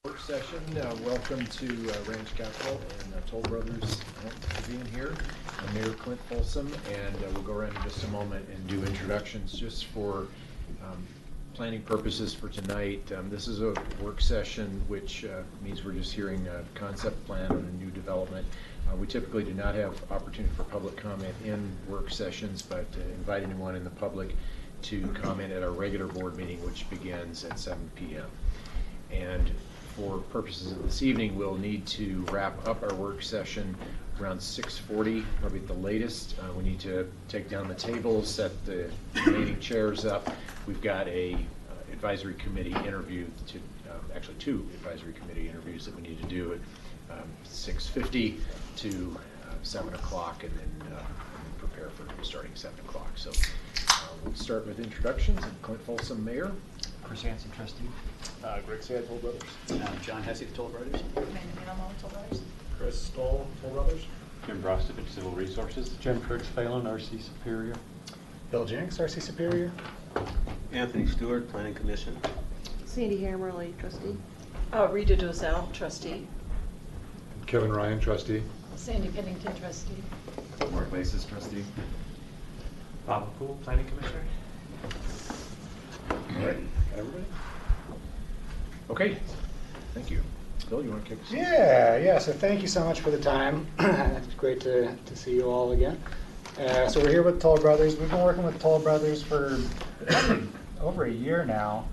Work session. Welcome to Ranch Capital and Toll Brothers for being here. I'm Mayor Clint Folsom, and we'll go around in just a moment and do introductions just for planning purposes for tonight. This is a work session, which means we're just hearing a concept plan on a new development. We typically do not have opportunity for public comment in work sessions, but invite anyone in the public to comment at our regular board meeting, which begins at 7 p.m. And for purposes of this evening, we'll need to wrap up our work session around 6:40, probably at the latest. We need to take down the tables, set the remaining chairs up. We've got a advisory committee interview, actually two advisory committee interviews that we need to do at 6:50 to 7 o'clock, and then prepare for starting 7 o'clock. So we'll start with introductions. I'm Clint Folsom, Mayor. Chris Hansen, trustee. Greg Sad, Toll Brothers. John Hesse, Toll Brothers. Amanda Minimal, Toll Brothers. Chris Stoll, Toll Brothers. Jim Brostovich, Civil Resources. Jim Kurtz-Phelan, RC Superior. Bill Jenks, RC Superior. Anthony Stewart, Planning Commission. Sandy Hammerly, trustee. Rita Dozell, trustee. Kevin Ryan, trustee. Sandy Pennington, trustee. Mark Lasis, trustee. Bob Poole, Planning Commissioner. All right, everybody? Okay, thank you. Bill, you want to kick us off? Yeah, so thank you so much for the time. It's great to see you all again. So we're here with Toll Brothers. We've been working with Toll Brothers for over a year now,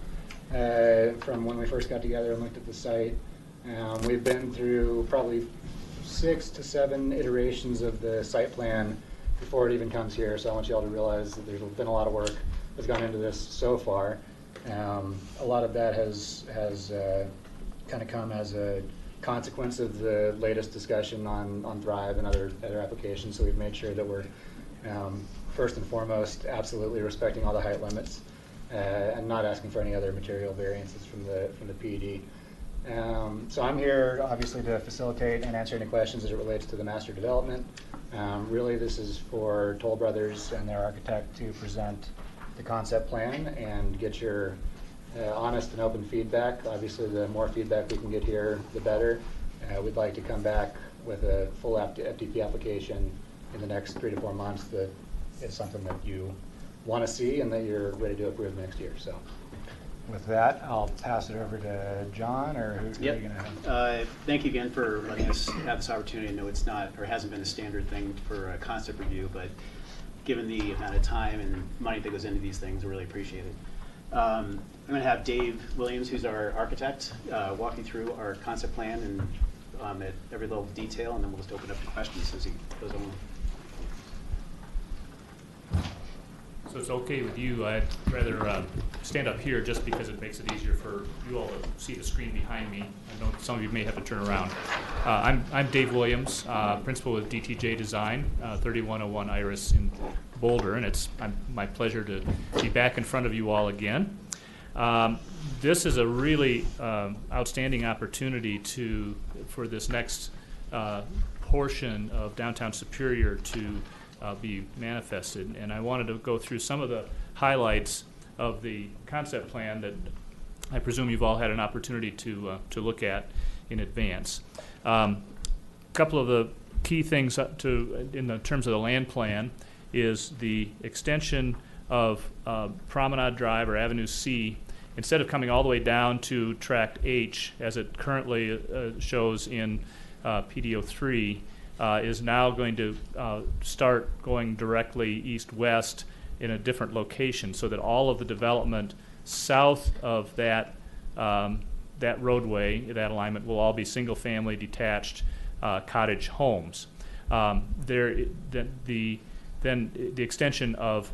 from when we first got together and looked at the site. We've been through probably 6 to 7 iterations of the site plan before it even comes here, so I want you all to realize that there's been a lot of work that's gone into this so far. A lot of that has kind of come as a consequence of the latest discussion on Thrive and other applications. So we've made sure that we're first and foremost absolutely respecting all the height limits and not asking for any other material variances from the PED. So I'm here obviously to facilitate and answer any questions as it relates to the master development. Really, this is for Toll Brothers and their architect to present the concept plan and get your honest and open feedback. Obviously, the more feedback we can get here, the better. We'd like to come back with a full FDP application in the next 3 to 4 months that is something that you want to see and that you're ready to approve next year. So, with that, I'll pass it over to John, or who are you going to? Thank you again for letting us have this opportunity. I know it's not, or hasn't been a standard thing for a concept review, but given the amount of time and money that goes into these things, I really appreciate it. I'm going to have Dave Williams, who's our architect, walk you through our concept plan and at every level of detail, and then we'll just open up to questions as he goes on. So it's okay with you, I'd rather stand up here just because it makes it easier for you all to see the screen behind me. I know some of you may have to turn around. I'm Dave Williams, principal with DTJ Design, 3101 Iris in Boulder, and it's my pleasure to be back in front of you all again. This is a really outstanding opportunity for this next portion of downtown Superior to be manifested, and I wanted to go through some of the highlights of the concept plan that I presume you've all had an opportunity to look at in advance. A couple of the key things in the terms of the land plan is the extension of Promenade Drive or Avenue C. Instead of coming all the way down to Tract H, as it currently shows in PDO 3, is now going to start going directly east-west in a different location, so that all of the development south of that roadway, that alignment, will all be single-family detached cottage homes. Then the extension of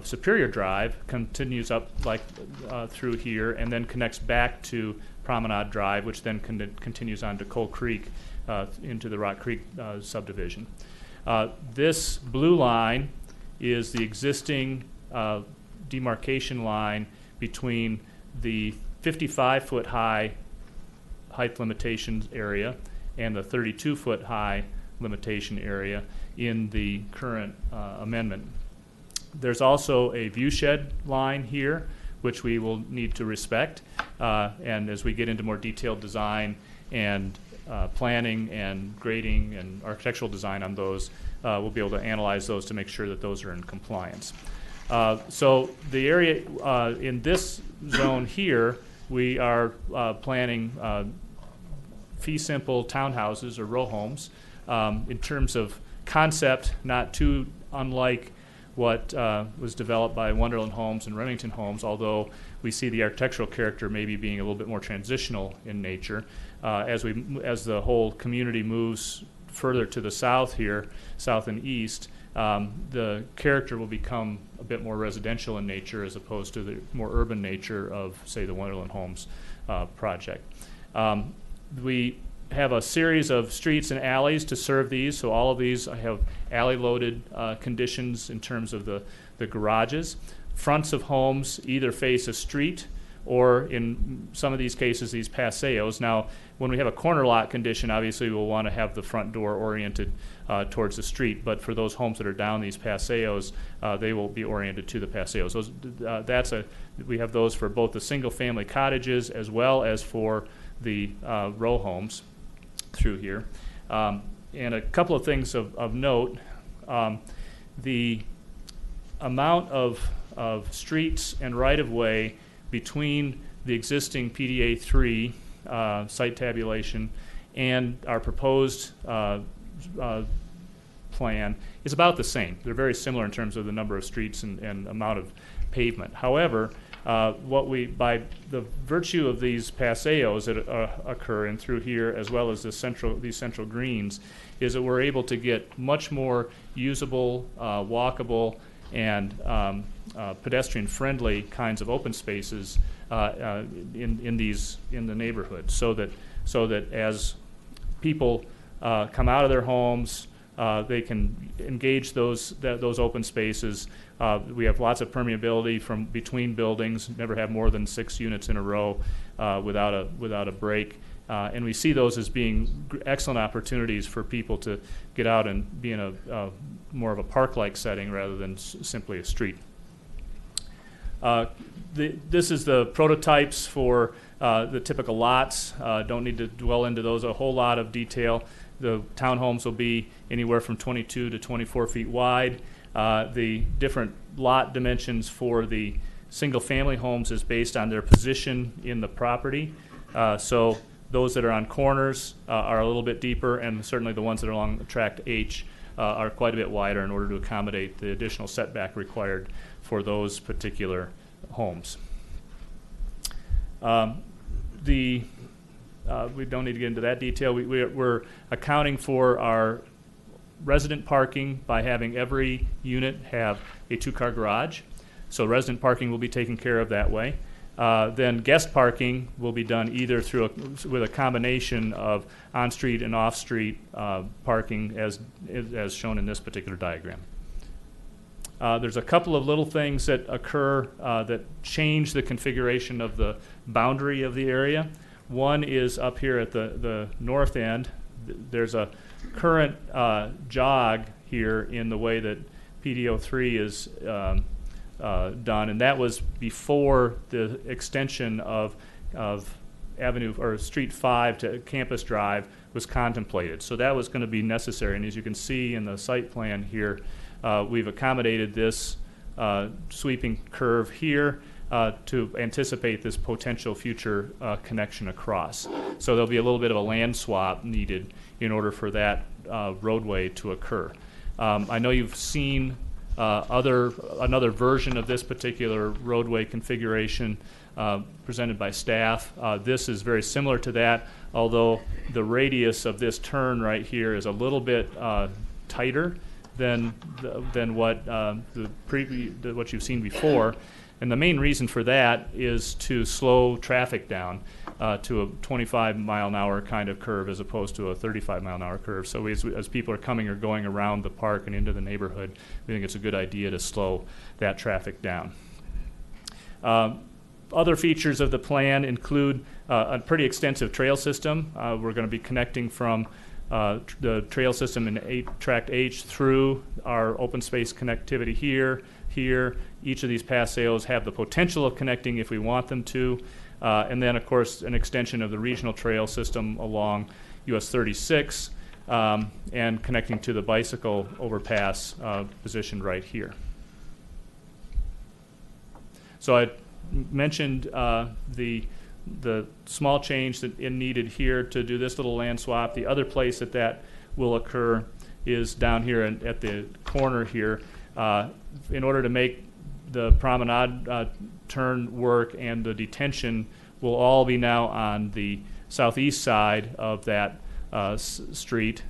Superior Drive continues up through here and then connects back to Promenade Drive, which then continues on to Coal Creek into the Rock Creek subdivision. This blue line is the existing demarcation line between the 55-foot high height limitations area and the 32-foot high limitation area in the current amendment. There's also a view shed line here, which we will need to respect. And as we get into more detailed design and planning and grading and architectural design on those, we'll be able to analyze those to make sure that those are in compliance. So the area in this zone here, we are planning fee simple townhouses or row homes. In terms of concept, not too unlike what was developed by Wonderland Homes and Remington Homes, although we see the architectural character maybe being a little bit more transitional in nature. As the whole community moves further to the south here, south and east, the character will become a bit more residential in nature as opposed to the more urban nature of, say, the Wonderland Homes project. We have a series of streets and alleys to serve these, so all of these have alley-loaded conditions in terms of the garages. Fronts of homes either face a street or, in some of these cases, these paseos. Now, when we have a corner lot condition, obviously we'll want to have the front door oriented towards the street, but for those homes that are down these paseos, they will be oriented to the paseos. We have those for both the single-family cottages as well as for the row homes through here. And a couple of things of note, the amount of streets and right-of-way between the existing PDA 3 site tabulation and our proposed plan is about the same. They're very similar in terms of the number of streets and amount of pavement. However, by the virtue of these paseos that occur in through here, as well as these central greens, is that we're able to get much more usable, walkable, and pedestrian-friendly kinds of open spaces in the neighborhood, so that as people come out of their homes, they can engage those open spaces. We have lots of permeability from between buildings. Never have more than 6 units in a row without a break. And we see those as being excellent opportunities for people to get out and be in a more of a park-like setting rather than simply a street. This is the prototypes for the typical lots. Don't need to dwell into those a whole lot of detail. The townhomes will be anywhere from 22 to 24 feet wide. The different lot dimensions for the single-family homes is based on their position in the property. So those that are on corners are a little bit deeper, and certainly the ones that are along tract H are quite a bit wider in order to accommodate the additional setback required for those particular homes. We don't need to get into that detail. We're accounting for our resident parking by having every unit have a 2-car garage. So resident parking will be taken care of that way. Then guest parking will be done either with a combination of on-street and off-street parking as shown in this particular diagram. There's a couple of little things that occur that change the configuration of the boundary of the area. One is up here at the north end. There's a current jog here in the way that PDO3 is done, and that was before the extension of Avenue or Street 5 to Campus Drive was contemplated. So that was going to be necessary, and as you can see in the site plan here, we've accommodated this sweeping curve here to anticipate this potential future connection across. So there'll be a little bit of a land swap needed in order for that roadway to occur. I know you've seen another version of this particular roadway configuration presented by staff. This is very similar to that, although the radius of this turn right here is a little bit tighter than what what you've seen before. And the main reason for that is to slow traffic down to a 25-mile-an-hour kind of curve as opposed to a 35-mile-an-hour curve. So as people are coming or going around the park and into the neighborhood, we think it's a good idea to slow that traffic down. Other features of the plan include a pretty extensive trail system. We're going to be connecting from the trail system in tract H through our open space connectivity here here. Each of these paseos have the potential of connecting if we want them to. And then, of course, an extension of the regional trail system along US 36 and connecting to the bicycle overpass positioned right here. So I mentioned the small change that is needed here to do this little land swap. The other place that will occur is down here at the corner here. In order to make the promenade turn work and the detention will all be now on the southeast side of that street.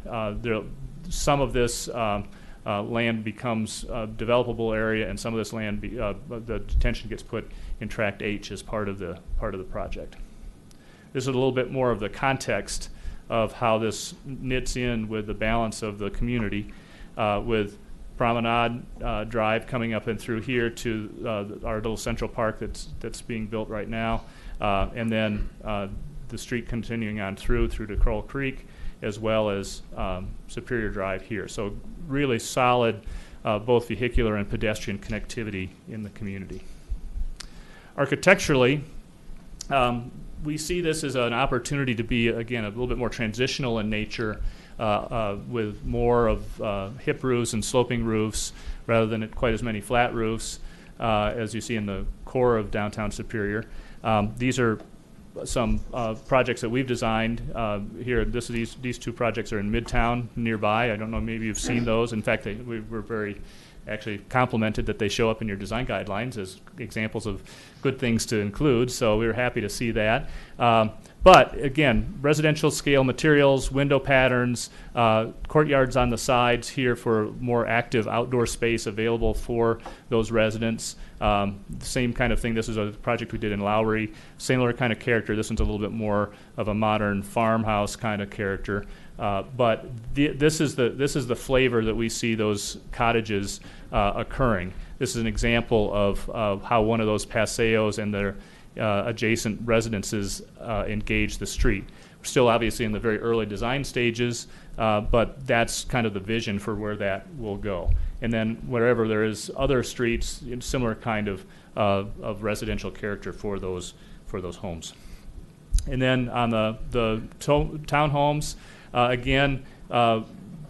Some of this land becomes a developable area, and some of this land, the detention gets put in Tract H as part of the project. This is a little bit more of the context of how this knits in with the balance of the community, with Promenade Drive coming up and through here to our little central park that's being built right now, and then the street continuing on through to Crowell Creek, as well as Superior Drive here. So really solid both vehicular and pedestrian connectivity in the community. Architecturally, we see this as an opportunity to be, again, a little bit more transitional in nature, with more of hip roofs and sloping roofs rather than quite as many flat roofs, as you see in the core of downtown Superior. These are some projects that we've designed here. These two projects are in Midtown nearby. I don't know, maybe you've seen those. In fact, we were very actually complimented that they show up in your design guidelines as examples of good things to include, so we were happy to see that. But again, residential scale materials, window patterns, courtyards on the sides here for more active outdoor space available for those residents. The same kind of thing. This is a project we did in Lowry. Similar kind of character. This one's a little bit more of a modern farmhouse kind of character. But this is the flavor that we see those cottages occurring. This is an example of how one of those paseos and their adjacent residences engage the street. We're still obviously in the very early design stages, but that's kind of the vision for where that will go. And then wherever there is other streets, similar kind of residential character for those homes. And then on the townhomes, again,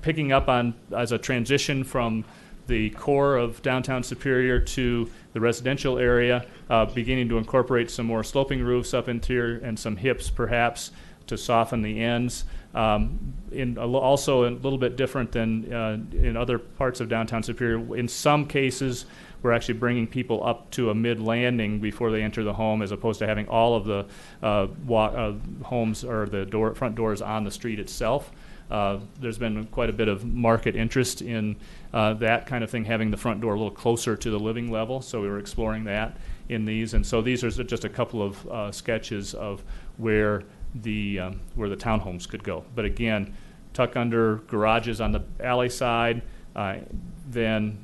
picking up on as a transition from the core of downtown Superior to the residential area, beginning to incorporate some more sloping roofs up into here and some hips perhaps to soften the ends. Also a little bit different than in other parts of downtown Superior. In some cases, we're actually bringing people up to a mid-landing before they enter the home, as opposed to having all of the homes or the front doors on the street itself. There's been quite a bit of market interest in that kind of thing, having the front door a little closer to the living level, so we were exploring that in these. And so these are just a couple of sketches of where the townhomes could go. But again, tuck under garages on the alley side, then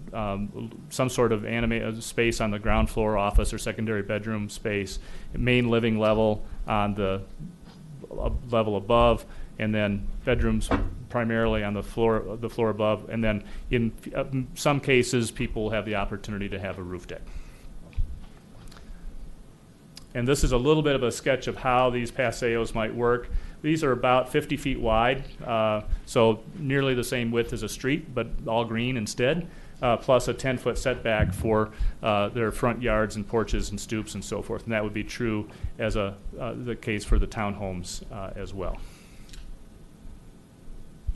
some sort of space on the ground floor, office or secondary bedroom space, main living level on the level above, and then bedrooms primarily on the floor above, and then in some cases people have the opportunity to have a roof deck. And this is a little bit of a sketch of how these paseos might work. These are about 50 feet wide, so nearly the same width as a street, but all green instead, plus a 10-foot setback for their front yards and porches and stoops and so forth. And that would be true as the case for the townhomes as well.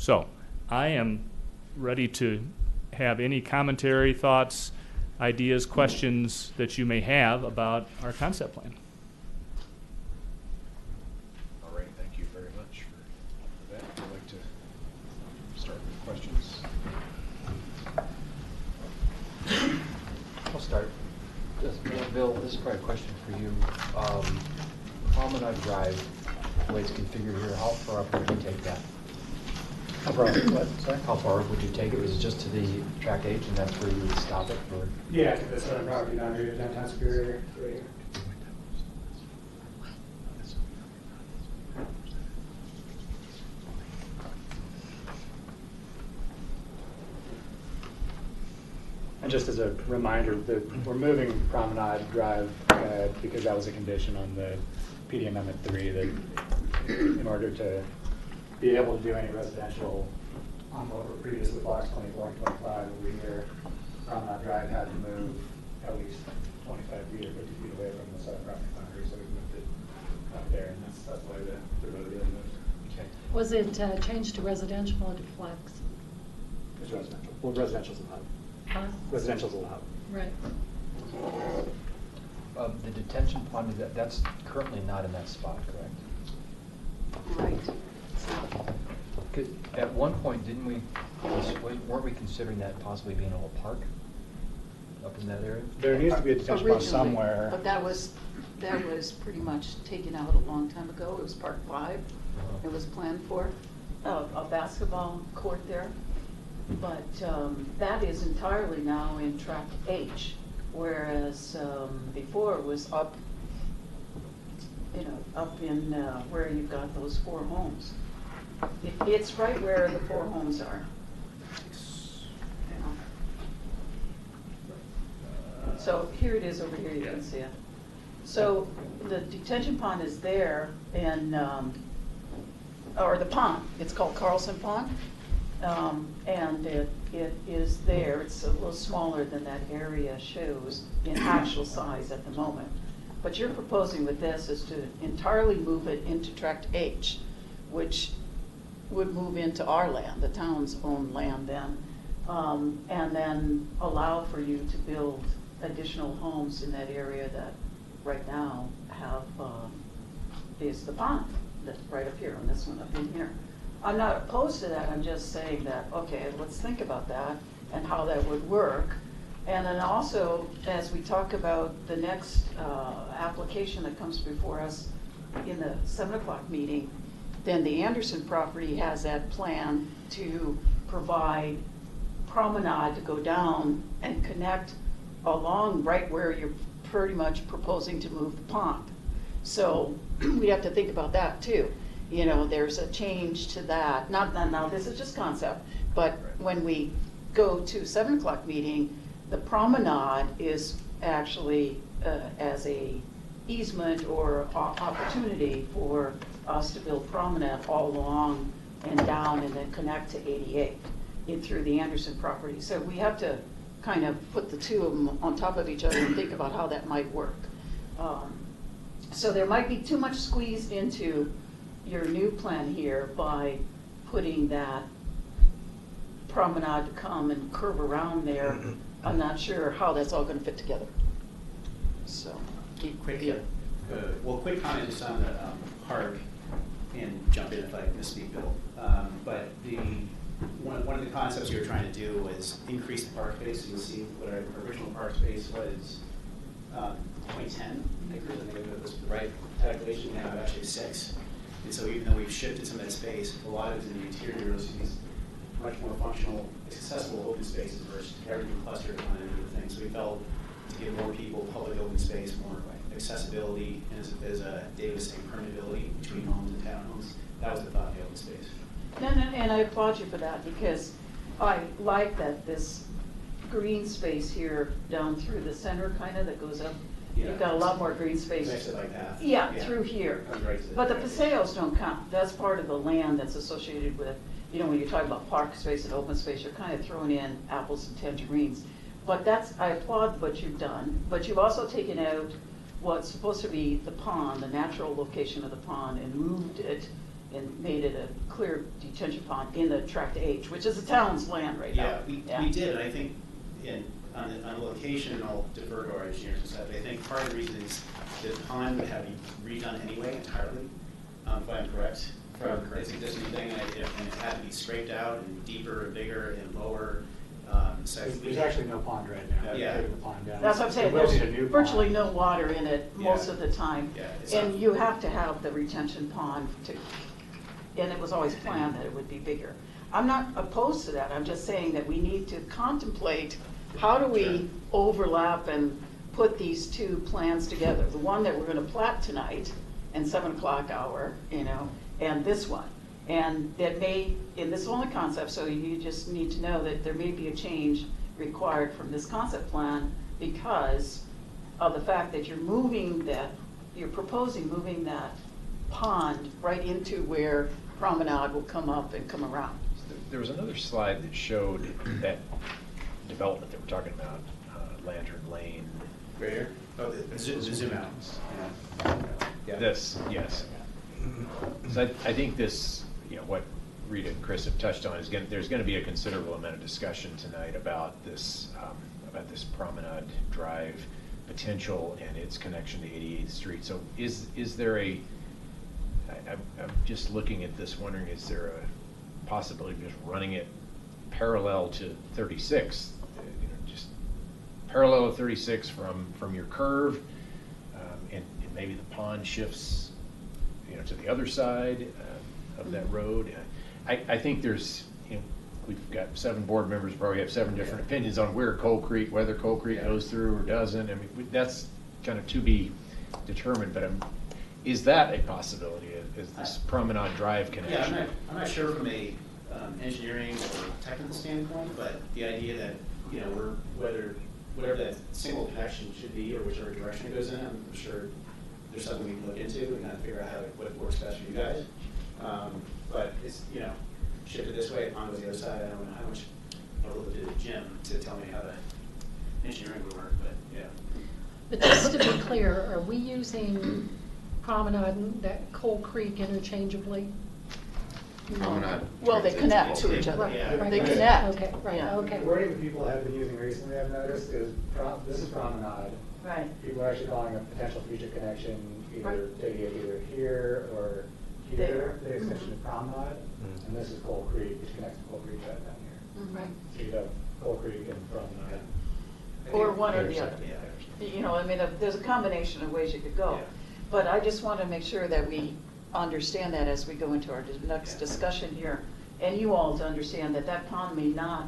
So I am ready to have any commentary, thoughts, ideas, questions that you may have about our concept plan. All right, thank you very much for that. I'd like to start with questions. I'll start. Bill, this is probably a question for you. Promenade Drive, the way it's configured here, how far up would you take that? How far? What? Sorry? How far would you take it? Was it just to the track H and that's where you would stop it? Or? Yeah, to this property down here, downtown Superior. Right here. And just as a reminder, we're moving Promenade Drive because that was a condition on the PD Amendment 3 that in order to be able to do any residential on what were previously blocks 24 and 25 over here, Promenade Drive had to move at least 25 feet or 50 feet away from the side property boundary, so we moved it up there, and that's why the road really moved. Okay. Was it changed to residential or to flex? It's residential. Well, residential's allowed. Huh? Residential's allowed. Right. The detention pond, that's currently not in that spot, correct? Right. 'Cause at one point, weren't we considering that possibly being a whole park up in that area? There needs to be a detention pond Originally, somewhere. But that was pretty much taken out a long time ago. It was Park 5. It was planned for a basketball court there. But that is entirely now in Tract H, whereas before it was up, up in where you've got those 4 homes. It's right where the 4 homes are. So here it is over here, you can see it. So the detention pond is there, and or the pond, it's called Carlson Pond. And it is there. It's a little smaller than that area shows in actual size at the moment. But you're proposing with this is to entirely move it into Tract H, which would move into our land, the town's own land then, and then allow for you to build additional homes in that area that right now have, is the pond, that's right up here, and this one up in here. I'm not opposed to that, I'm just saying that, okay, let's think about that and how that would work. And then also, as we talk about the next application that comes before us in the 7 o'clock meeting, then the Anderson property has that plan to provide promenade to go down and connect along right where you're pretty much proposing to move the pond. So we have to think about that too. There's a change to that. Not now, this is just concept, but when we go to 7 o'clock meeting, the promenade is actually as a easement or opportunity for us to build promenade all along and down and then connect to 88 in through the Anderson property. So we have to kind of put the two of them on top of each other and think about how that might work. So there might be too much squeezed into your new plan here by putting that promenade to come and curve around there. I'm not sure how that's all going to fit together. So, Quick comment just on the park, and jump in if I misspeak, Bill. But one of the concepts you were trying to do was increase the park space. You'll see what our original park space was 0.10 acres. I think it was the right calculation. Now actually 6. And so even though we've shifted some of that space, a lot of it is in the interior. You'll see these much more functional, accessible open spaces versus everything clustered on any of the things. So we felt to give more people public open space, more accessibility, and as Dave was saying, permeability between homes and townhomes. That was the thought of the open space. and I applaud you for that, because I like that this green space here down through the center kind of that goes up. Yeah. You've got a lot more green space. Next to like that. Yeah, through here. Comes right to the- But the paseos don't count. That's part of the land that's associated with, when you're talking about park space and open space, you're kind of throwing in apples and tangerines. But I applaud what you've done, but you've also taken out what's supposed to be the pond, the natural location of the pond, and moved it and made it a clear detention pond in the Tract H, which is the town's land right now. Yeah, we did, and I think on the location, and I'll defer to our engineers and stuff, I think part of the reason is the pond would have to be redone anyway entirely, if I'm correct. It's an existing thing, and it had to be scraped out and deeper and bigger and lower. So There's actually no pond right now. Yeah. Taking the pond down. That's what I'm saying, There will be a there's new virtually pond. no water in it most Yeah. of the time. Yeah, it's And not- you have to have the retention pond and it was always planned that it would be bigger. I'm not opposed to that, I'm just saying that we need to contemplate how do we overlap and put these two plans together. The one that we're gonna plat tonight in 7 o'clock hour, and this one. And that may, and this is only concept, so you just need to know that there may be a change required from this concept plan because of the fact that you're proposing moving that pond right into where Promenade will come up and come around. There was another slide that showed that development that we're talking about, Lantern Lane. Right here? Oh, the zoom out. Yeah. This, yes. So I think this, what Rita and Chris have touched on is there's going to be a considerable amount of discussion tonight about this Promenade Drive potential and its connection to 88th Street. So is there I'm just looking at this, wondering, is there a possibility of just running it parallel to 36? Just parallel to 36 from your curve, and maybe the pond shifts, to the other side of that road. I think there's, we've got 7 board members, probably have 7 different opinions on whether Coal Creek goes through or doesn't. I mean, that's kind of to be determined, but is that a possibility, is this Promenade Drive connection? Yeah, I'm not sure from a engineering or technical standpoint, but the idea that, whatever that single connection should be or whichever direction it goes in, I'm sure there's something we can look into and kind of figure out what works best for you guys. But it's, shift it this way, pond goes the other side. I don't know how much I'll look to Jim to tell me how the engineering would work, but yeah. But just to be clear, are we using Promenade and that Coal Creek interchangeably? Promenade. Well, they connect to each other. Right. They connect. Okay, right, Yeah. okay. The wording that people have been using recently, I've noticed, is this is Promenade. Right. People are actually calling a potential future connection either Right. taking it either here or There. here, the extension of Promenade, and this is Coal Creek, which connects to Coal Creek right down here. Right. So you'd have Coal Creek and Promenade. Or one or the other. Yeah. There's a combination of ways you could go. Yeah. But I just want to make sure that we understand that as we go into our next discussion here. And you all to understand that that pond may not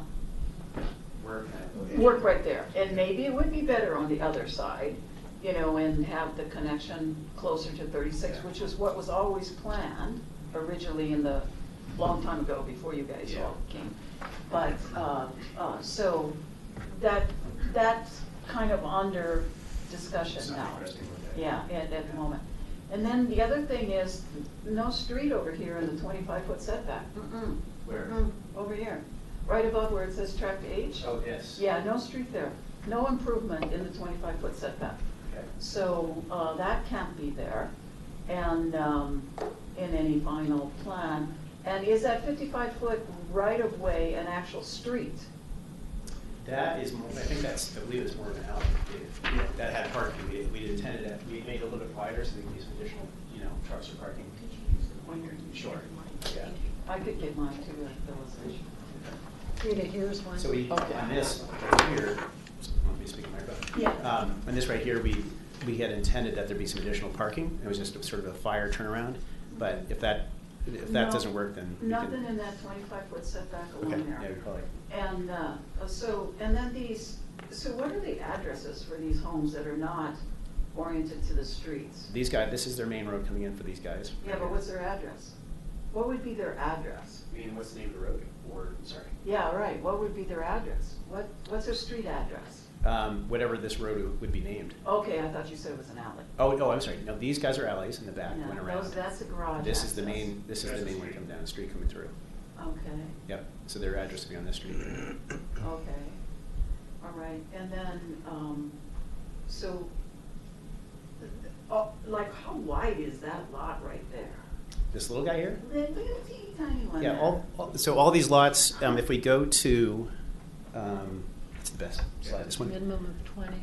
work right there. And maybe it would be better on the other side, and have the connection closer to 36, which is what was always planned originally in the long time ago before you guys all came. But, so that's kind of under discussion now. Yeah, at the moment. And then the other thing is, no street over here in the 25-foot setback. Where? Over here, right above where it says tract H. Oh, yes. Yeah, no street there. No improvement in the 25-foot setback. Okay. So that can't be there, and in any final plan. And is that 55-foot right-of-way an actual street? That is more, I believe it's more of an alley. That had parking. We intended it, we made it a little bit wider so we can use some additional, trucks or parking. Sure. Yeah. I could get mine too at Phyllis. Rita, here's one. So we, Okay. on this right here, want me to speak in my microphone? Yeah. On this right here, we had intended that there be some additional parking. It was just sort of a fire turnaround. But if that No, doesn't work, then we nothing can. in that 25-foot setback Okay, along there. yeah, we probably. And and then so what are the addresses for these homes that are not oriented to the streets? These guys, this is their main road coming in for these guys. Yeah, but what's their address? What would be their address? I mean, what's the name of the road? Or, sorry. Yeah, right, what would be their address? What's their street address? Whatever this road would be named. Okay, I thought you said it was an alley. Oh, I'm sorry. No, these guys are alleys in the back, Yeah, went around. that's the garage This is the access. main, one coming down, the street coming through. Okay, Yep, so their address will be on this street. okay, all right, and then, so, like, how wide is that lot right there? This little guy here? Look at the teeny tiny one Yeah, there. so all these lots, if we go to, what's the best slide, this one? Minimum of 20.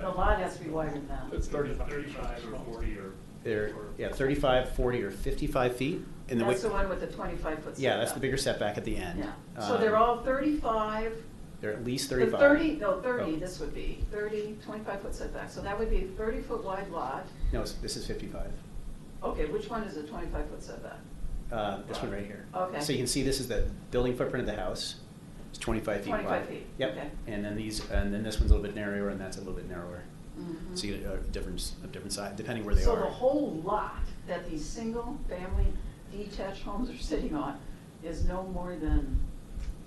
The lot has to be wider than that. It's 35. 35 or 40 or. They're, 35, 40, or 55 feet. And the That's the way- one with the 25-foot setback. Yeah, that's the bigger setback at the end. Yeah, so they're all 35. They're at least The 35. 30, Oh. this would be 30, 25-foot setback, so that would be a 30-foot wide lot. No, this is 55. Okay, which one is a 25-foot setback? This one right here. Okay. So you can see this is the building footprint of the house. It's 25 feet wide. 25 feet, Yep. okay. And then this one's a little bit narrower, and that's a little bit narrower. Mhm. So you get a difference of different size, depending where they So are. the whole lot that these single-family detached homes are sitting on is no more than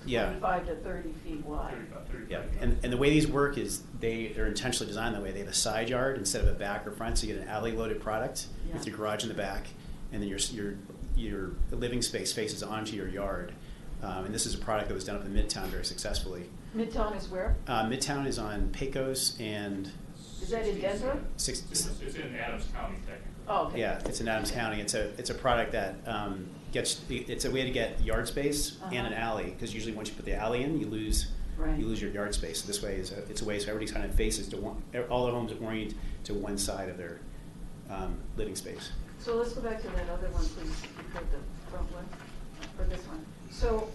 Yeah. 25 to 30 feet wide. 35. Yeah, and the way these work is they're intentionally designed that way. They have a side yard instead of a back or front, so you get an alley loaded product with Yeah. your garage in the back, and then your living space faces onto your yard. And this is a product that was done up in Midtown very successfully. Midtown is where? Midtown is on Pecos and Is that in Denver? It's in Adams County technically. Oh, okay. Yeah, it's in Adams County. It's a product that it's a way to get yard space and an alley, because usually once you put the alley in, you lose Right. your yard space. So this way it's a way so everybody kind of faces to one, all the homes orient to one side of their living space. So let's go back to that other one, please, before the front one, or this one. So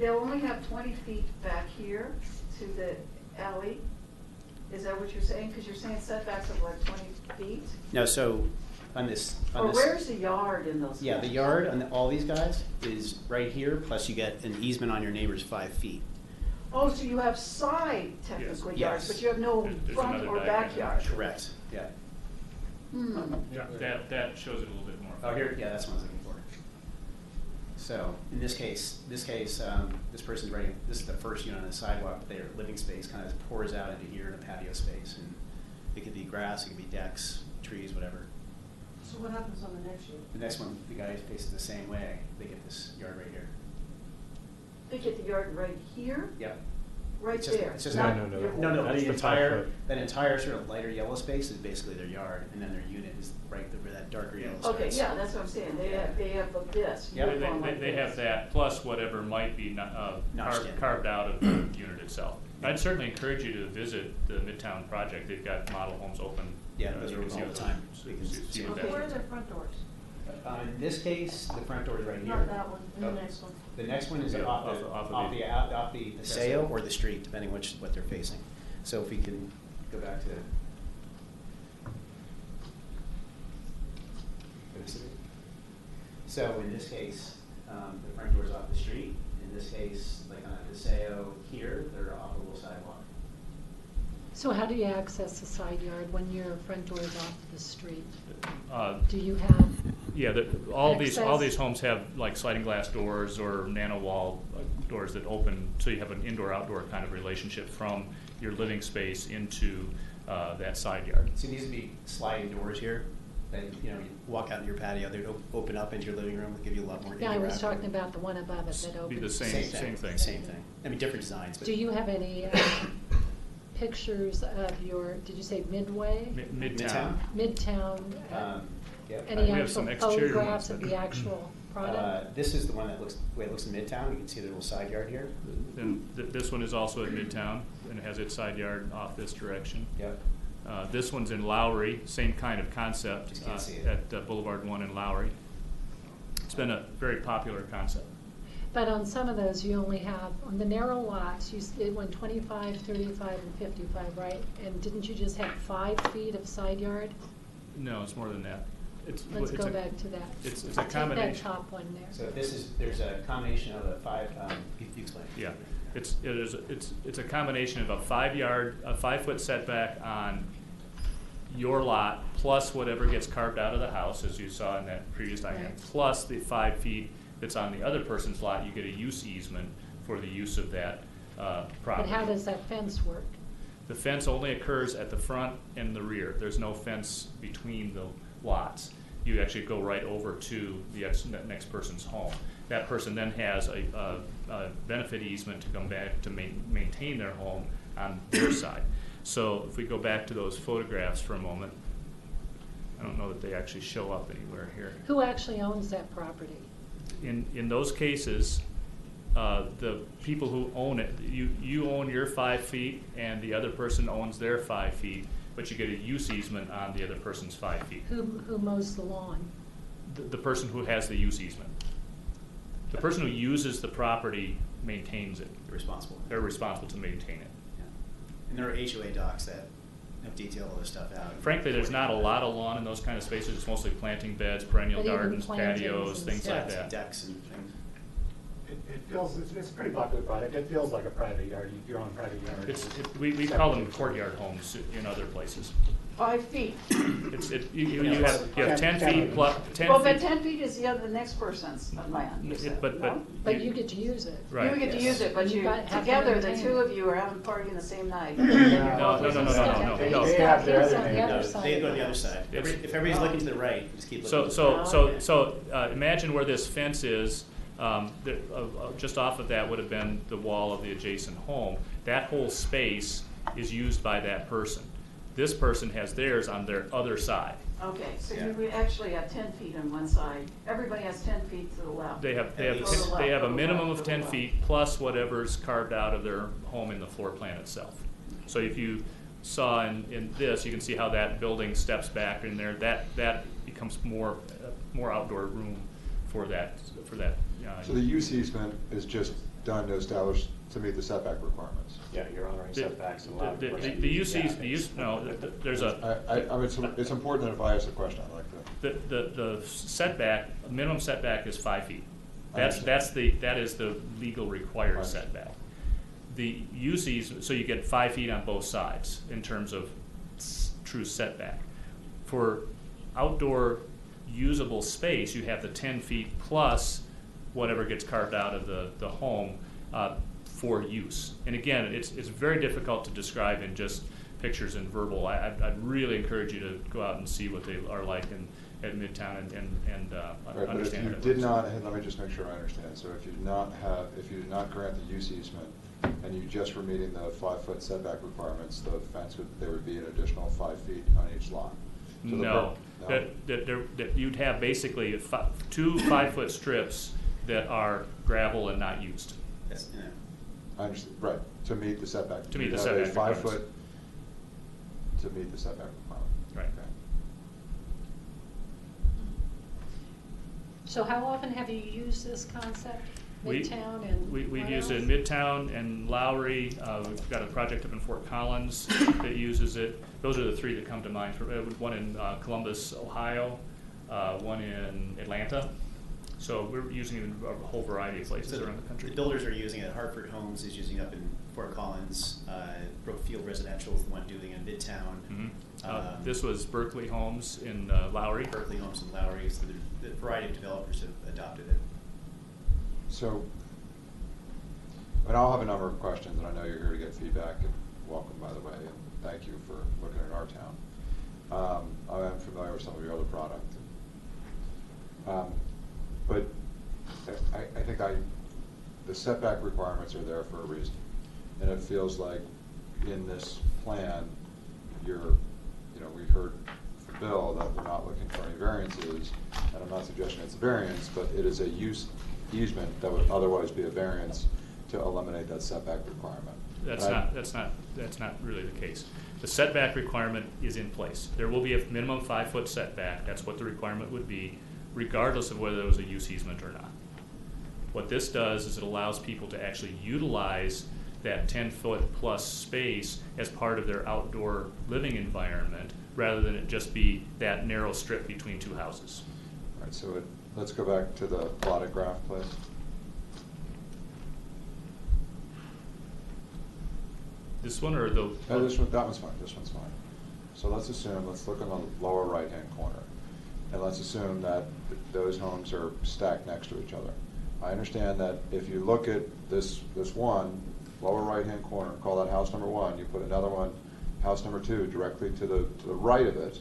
they'll only have 20 feet back here to the alley. Is that what you're saying? Because you're saying setbacks of like 20 feet? No, so on this. Or where's the yard in those? Yeah, the yard on all these guys is right here, plus you get an easement on your neighbor's 5 feet. Oh, so you have side technically Yes. yards, but you have no There's front another or diagram. backyard? Correct, yeah. Hmm. Yeah, that shows it a little bit more. Oh, here, yeah, that's what I was looking for. So, in this case, this person's renting, this is the first unit on the sidewalk, but their living space kind of pours out into here in a patio space, and it could be grass, it could be decks, trees, whatever. So what happens on the next unit? The next one, the guy faces the same way, they get this yard right here. They get the yard right here, Yep. right It's just- there. it's just- not No, no, your- No, That's the the entire, 5 foot. that entire sort of lighter yellow space is basically their yard, and then their unit is right where that darker yellow space. Okay, yeah, that's what I'm saying. They have this. Yeah, uniform like They have this. that, plus whatever might be Notched in. carved out of the unit itself. I'd certainly encourage you to visit the Midtown project. They've got model homes open. Yeah, those You are can see all the what time. so We you can can see what Okay, that where are is. their front doors? In this case, the front door is right here. Not that one, and the Oh. next one. The next one is Yeah, off off the of Paseo or the street, depending what they're facing. So if we can go back to. So in this case, the front door is off the street. In this case, like on a Paseo here, they're off a little sidewalk. So how do you access the side yard when your front door is off the street? Do you have, Yeah, all these access? homes have like sliding glass doors or nano wall doors that open, so you have an indoor-outdoor kind of relationship from your living space into that side yard. So these would be sliding doors here. That you walk out in your patio, they'd open up into your living room, give you a lot more. yeah, I was interaction. talking about the one above it that Be the opens. same thing. Same thing. I mean, different designs, but. Do you have any pictures of your, did you say Midway? Midtown. Midtown, Yep. any We have actual some exterior photographs ones, of the actual product? This is the one that looks, the way it looks in Midtown. You can see the little side yard here. And this one is also at Midtown and it has its side yard off this direction. Yep. This one's in Lowry, same kind of concept Just can't see it. at Boulevard 1 in Lowry. It's been a very popular concept. But on some of those, you only have, on the narrow lots, it went 25, 35, and 55, right? And didn't you just have 5 feet of side yard? No, it's more than that. Let's go back to that. It's a Take that combination. top one there. So there's a combination of the 5, you explain. Yeah, it's a combination of a 5-foot setback on your lot, plus whatever gets carved out of the house, as you saw in that previous diagram, Right. plus the 5 feet that's on the other person's lot. You get a use easement for the use of that But property. how does that fence work? The fence only occurs at the front and the rear. There's no fence between the lots. You actually go right over to the next person's home. That person then has a benefit easement to come back to maintain their home on their side. So if we go back to those photographs for a moment, I don't know that they actually show up anywhere here. Who actually owns that property? In those cases, the people who own it, you own your 5 feet and the other person owns their 5 feet, but you get a use easement on the other person's 5 feet. Who mows the lawn? The person who has the use easement. The person who uses the property maintains it. You're responsible. They're responsible to maintain it. Yeah. And there are HOA docs that detail all this stuff out. Frankly, there's not a lot of lawn in those kind of spaces. It's mostly planting beds, perennial But even gardens, plantings patios, and things stuff. like that. Decks and things. It feels, it's a pretty popular product. It feels like a private yard, your own private yard. We call them courtyard homes in other places. 5 feet. You have 10 feet plus, 10 Well, feet. but 10 feet is the next person's land, you said, But- no? But you get to use it. Right. You get to use it, but You you, got- have to together, the maintain two it. of you are having a party in the same night. No. They They have their other on the name. other side. They go to the other side. If everybody's looking to the right, just keep looking. So imagine where this fence is, just off of that would have been the wall of the adjacent home. That whole space is used by that person. This person has theirs on their other side. Okay, so Yeah. you actually have 10 feet on one side. Everybody has 10 feet to the left. They have least. a minimum of 10 feet plus whatever's carved out of their home in the floor plan itself. So if you saw in this, you can see how that building steps back in there. That becomes more outdoor room for that. So the use easement is just done to establish, to meet the setback requirements. Yeah, you're honoring setbacks and allowing. The there's a, I mean, it's important that if I ask a question, I'd like to. the setback, minimum setback is 5 feet. I That understand. is the legal required Right. setback. The uses, so you get 5 feet on both sides in terms of true setback. For outdoor usable space, you have the 10 feet plus whatever gets carved out of the home for use. And again, it's very difficult to describe in just pictures and verbal. I'd really encourage you to go out and see what they are like at Midtown and Right, but if understand you what it did looks not, like. let me just make sure I understand. So if you did not grant the use easement and you just were meeting the 5-foot setback requirements, the fence there would be an additional 5 feet on each lot. So the No, no? that you'd have basically two 5-foot strips that are gravel and not used. That's, yeah. I understand, right, to meet the setback. To meet You'd the have setback a requirements. 5-foot to meet the setback requirement. Right. Okay. So how often have you used this concept? Midtown and We've what used it in else? Midtown and Lowry. We've got a project up in Fort Collins that uses it. Those are the three that come to mind. One in Columbus, Ohio, one in Atlanta. So we're using it in a whole variety of places So around the country. The builders are using it. Hartford Homes is using it up in Fort Collins. Brookfield Residential is the one doing it in Midtown. Mhm. This was Berkeley Homes in Lowry. Berkeley Homes in Lowry. So the variety of developers have adopted it. So, and I'll have a number of questions, and I know you're here to get feedback, and welcome, by the way, and thank you for looking at our town. I am familiar with some of your other product. But I think the setback requirements are there for a reason. And it feels like in this plan, we heard from Bill that we're not looking for any variances, and I'm not suggesting it's a variance, but it is a use easement that would otherwise be a variance to eliminate that setback requirement. That's not really the case. The setback requirement is in place. There will be a minimum 5-foot setback. That's what the requirement would be, regardless of whether there was a use easement or not. What this does is it allows people to actually utilize that 10-foot plus space as part of their outdoor living environment, rather than it just be that narrow strip between two houses. All right, so let's go back to the plotted graph, please. This one or the? No, that one's fine, this one's fine. So let's look in the lower right-hand corner, and let's assume that those homes are stacked next to each other. I understand that if you look at this one, lower right-hand corner, call that house number 1, you put another one, house number 2, directly to the right of it,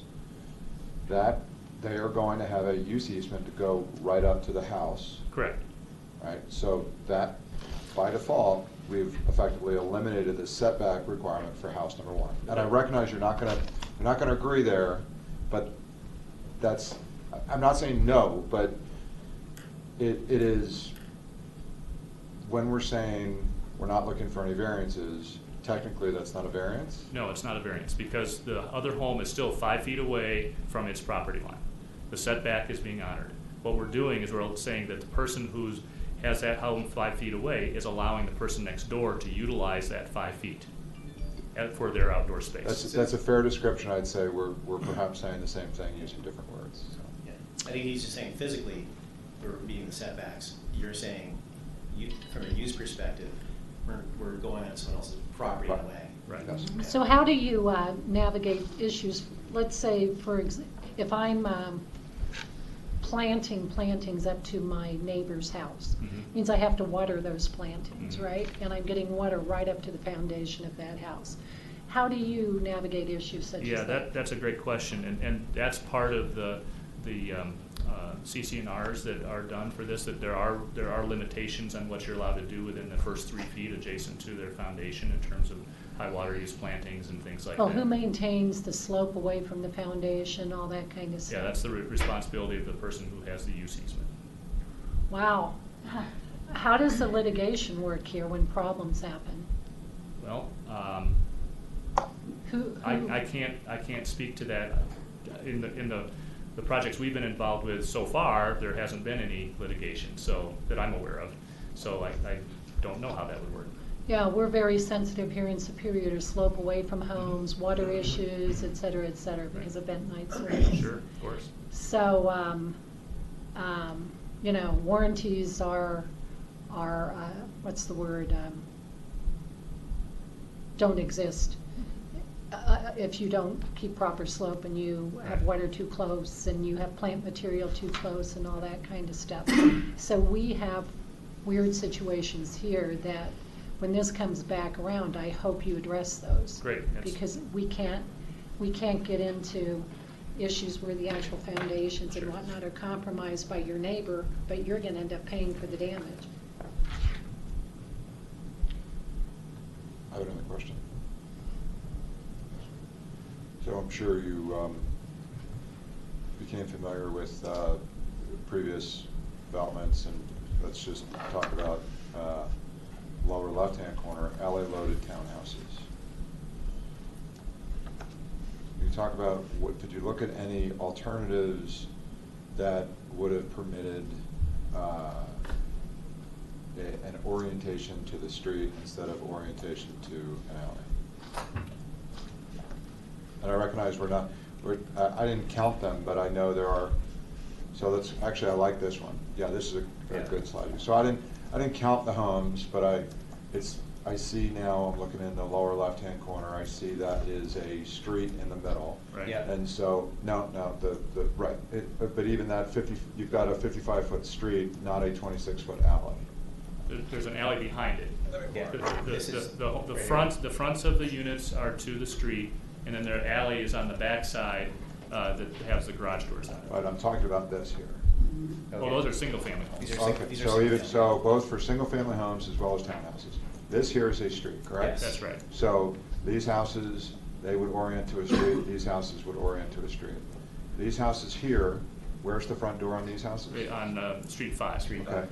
that they are going to have a use easement to go right up to the house. Correct. Right, so that, by default, we've effectively eliminated the setback requirement for house number 1. And I recognize you're not gonna agree there, but that's, I'm not saying no, but it is, when we're saying we're not looking for any variances, technically that's not a variance? No, it's not a variance, because the other home is still 5 feet away from its property line. The setback is being honored. What we're doing is we're saying that the person who has that home 5 feet away is allowing the person next door to utilize that 5 feet for their outdoor space. That's a fair description. I'd say we're perhaps saying the same thing using different words. So. Yeah. I think he's just saying physically, we're meeting the setbacks. You're saying, from a use perspective, we're going on someone else's property in a way. Right. Yes. So how do you navigate issues let's say, if I'm planting plantings up to my neighbor's house, means I have to water those plantings, right? And I'm getting water right up to the foundation of that house. How do you navigate issues such as that? That's a great question, and that's part of the CC&Rs that are done for this, that there are limitations on what you're allowed to do within the first 3 feet adjacent to their foundation in terms of high water use plantings and things like Well, that. who maintains the slope away from the foundation, all that kind of stuff? Yeah, that's the responsibility of the person who has the use easement. Wow. How does the litigation work here when problems happen? Well, Who? I can't speak to that. In the projects we've been involved with so far, there hasn't been any litigation, so that I'm aware of. So I don't know how that would work. Yeah, we're very sensitive here in Superior to slope away from homes, water issues, et cetera, because of bentonite soils. Sure, of course. So, you know, warranties are what's the word? Don't exist. If you don't keep proper slope and you have water too close and you have plant material too close and all that kind of stuff. So we have weird situations here that when this comes back around, I hope you address those. Great. Because we can't get into issues where the actual foundations and whatnot are compromised by your neighbor, but you're gonna end up paying for the damage. I have another question. So I'm sure you became familiar with previous developments, and let's just talk about lower left-hand corner, alley-loaded townhouses. You talk about did you look at any alternatives that would have permitted an orientation to the street instead of orientation to an alley? And I recognize I didn't count them, but I know there are. So that's actually, I like this one. Yeah, this is a good slide. So I didn't count the homes, but I see now, I'm looking in the lower left-hand corner, I see that is a street in the middle. Right. Yeah. And so, right, but even that you've got a 55-foot street, not a 26-foot alley. There's an alley behind it. Yeah. The fronts of the units are to the street, and then their alley is on the back side that has the garage doors on it. Right, I'm talking about this here. Well, those are single-family homes. These are Okay, these are so single-family. so both for single-family homes as well as townhouses. This here is a street, correct? Yes. That's right. So these houses, they would orient to a street, these houses would orient to a street. These houses here, where's the front door on these houses? On Street 5. Okay.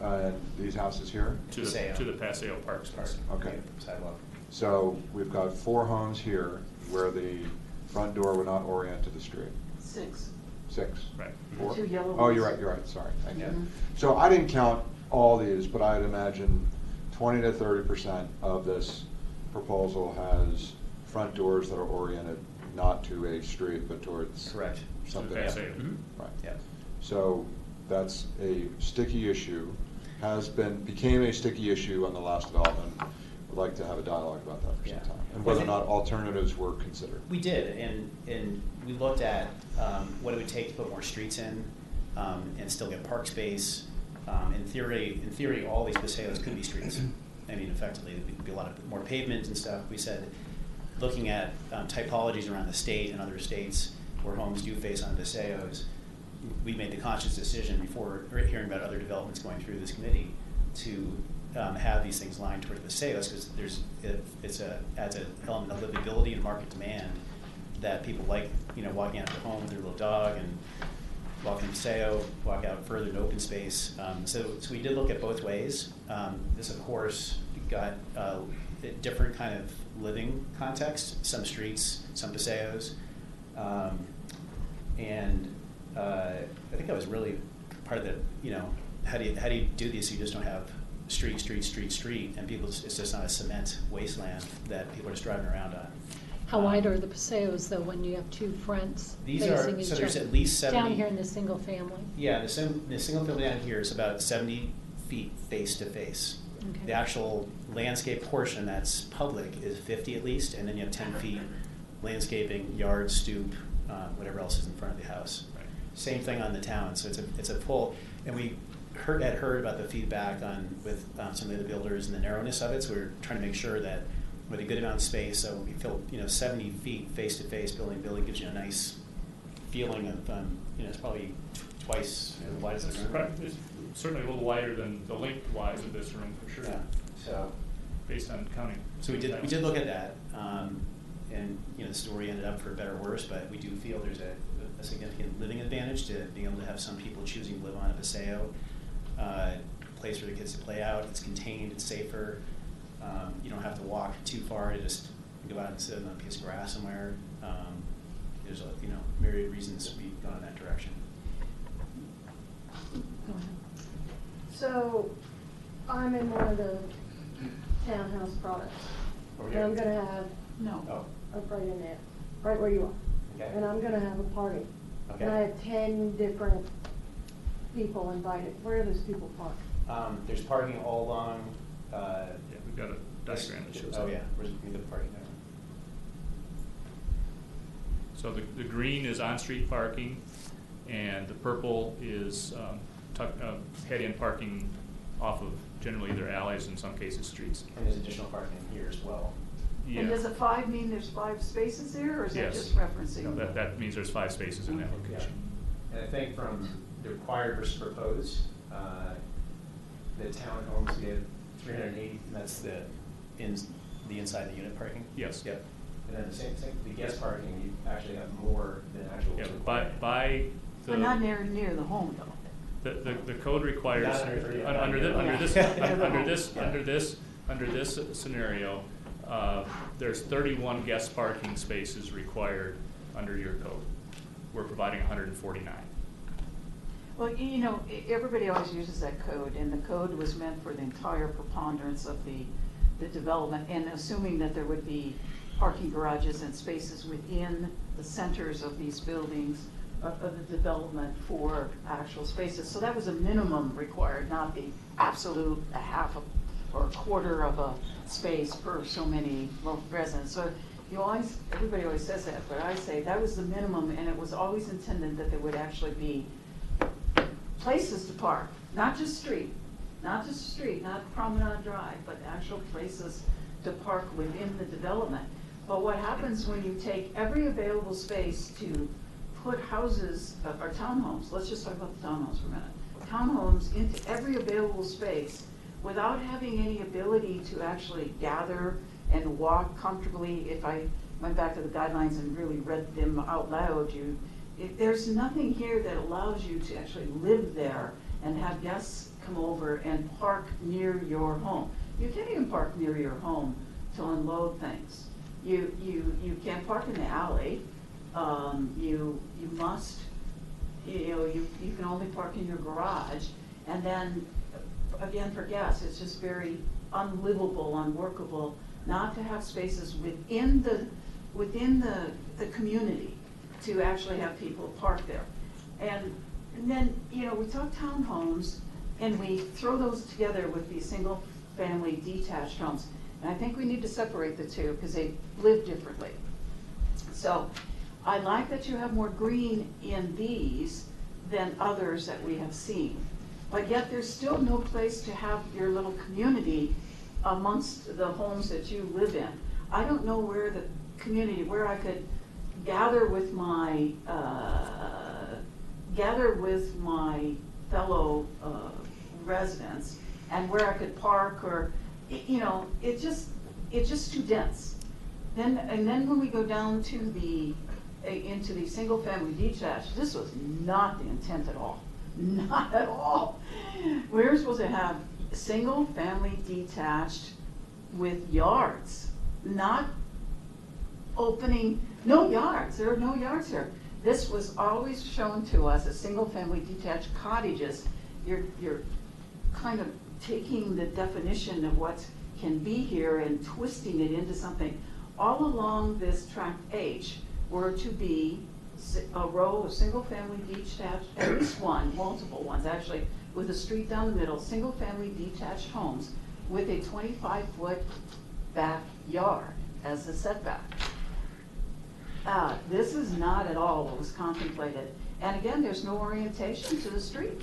And these houses here? To the Paseo Park space. Okay. Sidewalk. So we've got 4 homes here where the front door would not orient to the street. 6. 6. Right. 4? 2 yellow Oh, ones. you're right, sorry, thank you. Mhm. So I didn't count all these, but I'd imagine 20 to 30% of this proposal has front doors that are oriented not to a street, but towards Correct. something. To the else. Paseo. Right. Yeah. So that's a sticky issue, became a sticky issue on the last development. Would like to have a dialogue about that for some Yeah. time, and whether or not alternatives were considered. We did, and we looked at what it would take to put more streets in and still get park space. In theory, all these paseos could be streets. I mean, effectively, there'd be a lot of more pavement and stuff. We said, looking at typologies around the state and other states where homes do face on paseos, we made the conscious decision before hearing about other developments going through this committee to have these things lined toward the paseos, because adds an element of livability and market demand that people like, walking out to their home with their little dog and walking the paseo, walk out further in open space. So we did look at both ways. This, of course, got a different kind of living context, some streets, some paseos. And I think that was really part of the, how do you do this? You just don't have street, and it's just not a cement wasteland that people are just driving around on. How wide are the paseos, though, when you have 2 fronts These facing are, each so there's other? at least 70. Down here in the single family? Yeah, the single family down here is about 70 feet face to face. Okay. The actual landscape portion that's public is 50 at least, and then you have 10 feet landscaping, yard, stoop, whatever else is in front of the house. Right. Same thing on the town, so it's a full, and we had heard about the feedback with some of the builders and the narrowness of it, so we're trying to make sure that with a good amount of space, so we feel, 70 feet face-to-face, building to building gives you a nice feeling of, it's probably twice as wide as the room. It's certainly a little wider than the lengthwise of this room, for sure. Yeah, so. Based on counting. So we did look at that, and the story ended up for better or worse, but we do feel there's a significant living advantage to being able to have some people choosing to live on a paseo, place for the kids to play out. It's contained, it's safer. You don't have to walk too far to just go out and sit on a piece of grass somewhere. There's myriad reasons we've gone in that direction. Go ahead. So, I'm in one of the townhouse products. Over And here? I'm gonna have, No. Oh, up right in there, right where you are. okay. And I'm gonna have a party. Okay. And I have 10 different people invited. Where do those people park? There's parking all along. Yeah, we've got a diagram that shows Oh, that. yeah, where's the parking there? So the green is on-street parking, and the purple is head-in parking off of generally either alleys, in some cases streets. And there's additional parking here as well. Yeah. And does a 5 mean there's 5 spaces there, or is that Yes. just referencing? No, that means there's 5 spaces in that Yeah. location. And I think from the required versus proposed, the townhomes get 380, and that's the inside the unit parking? Yes. Yep. And then the same thing, the guest parking, you actually have more than actual. Yeah, by But not near the home, though. the code requires, Not under- under this scenario, there's 31 guest parking spaces required under your code. We're providing 149. Well, everybody always uses that code, and the code was meant for the entire preponderance of the development, and assuming that there would be parking garages and spaces within the centers of these buildings, of the development for actual spaces. So that was a minimum required, not the absolute a half or a quarter of a space per so many residents. So everybody always says that, but I say that was the minimum, and it was always intended that there would actually be places to park, not Promenade Drive, but actual places to park within the development. But what happens when you take every available space to put houses, or townhomes, let's just talk about the townhomes for a minute, townhomes into every available space without having any ability to actually gather and walk comfortably. If I went back to the guidelines and really read them out loud, there's nothing here that allows you to actually live there and have guests come over and park near your home. You can't even park near your home to unload things. You can't park in the alley. You must, you can only park in your garage. And then, again, for guests, it's just very unlivable, unworkable, not to have spaces within the community to actually have people park there. And then, we talk townhomes, and we throw those together with these single-family detached homes. And I think we need to separate the two because they live differently. So I like that you have more green in these than others that we have seen. But yet there's still no place to have your little community amongst the homes that you live in. I don't know where the community, where I could gather with my fellow residents, and where I could park, or it's just too dense. Then when we go down to into the single family detached, this was not the intent at all. Not at all. We're supposed to have single family detached with yards, not opening, no yards. There are no yards here. This was always shown to us as single family detached cottages. You're kind of taking the definition of what can be here and twisting it into something. All along this tract H were to be a row of single family detached, at least one, multiple ones actually, with a street down the middle, single family detached homes with a 25-foot backyard as a setback. This is not at all what was contemplated. And again, there's no orientation to the street.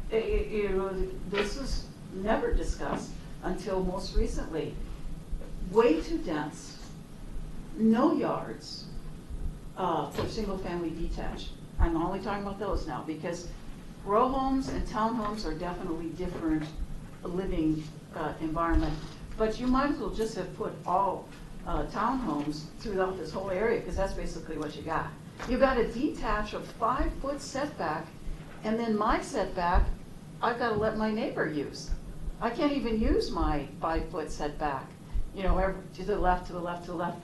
This was never discussed until most recently. Way too dense, no yards for single-family detached. I'm only talking about those now because row homes and townhomes are definitely different living environment. But you might as well just have put all townhomes throughout this whole area because that's basically what you got. You got a detached of 5-foot setback, and then my setback, I've got to let my neighbor use. I can't even use my 5-foot setback. You know, to the left, to the left, to the left.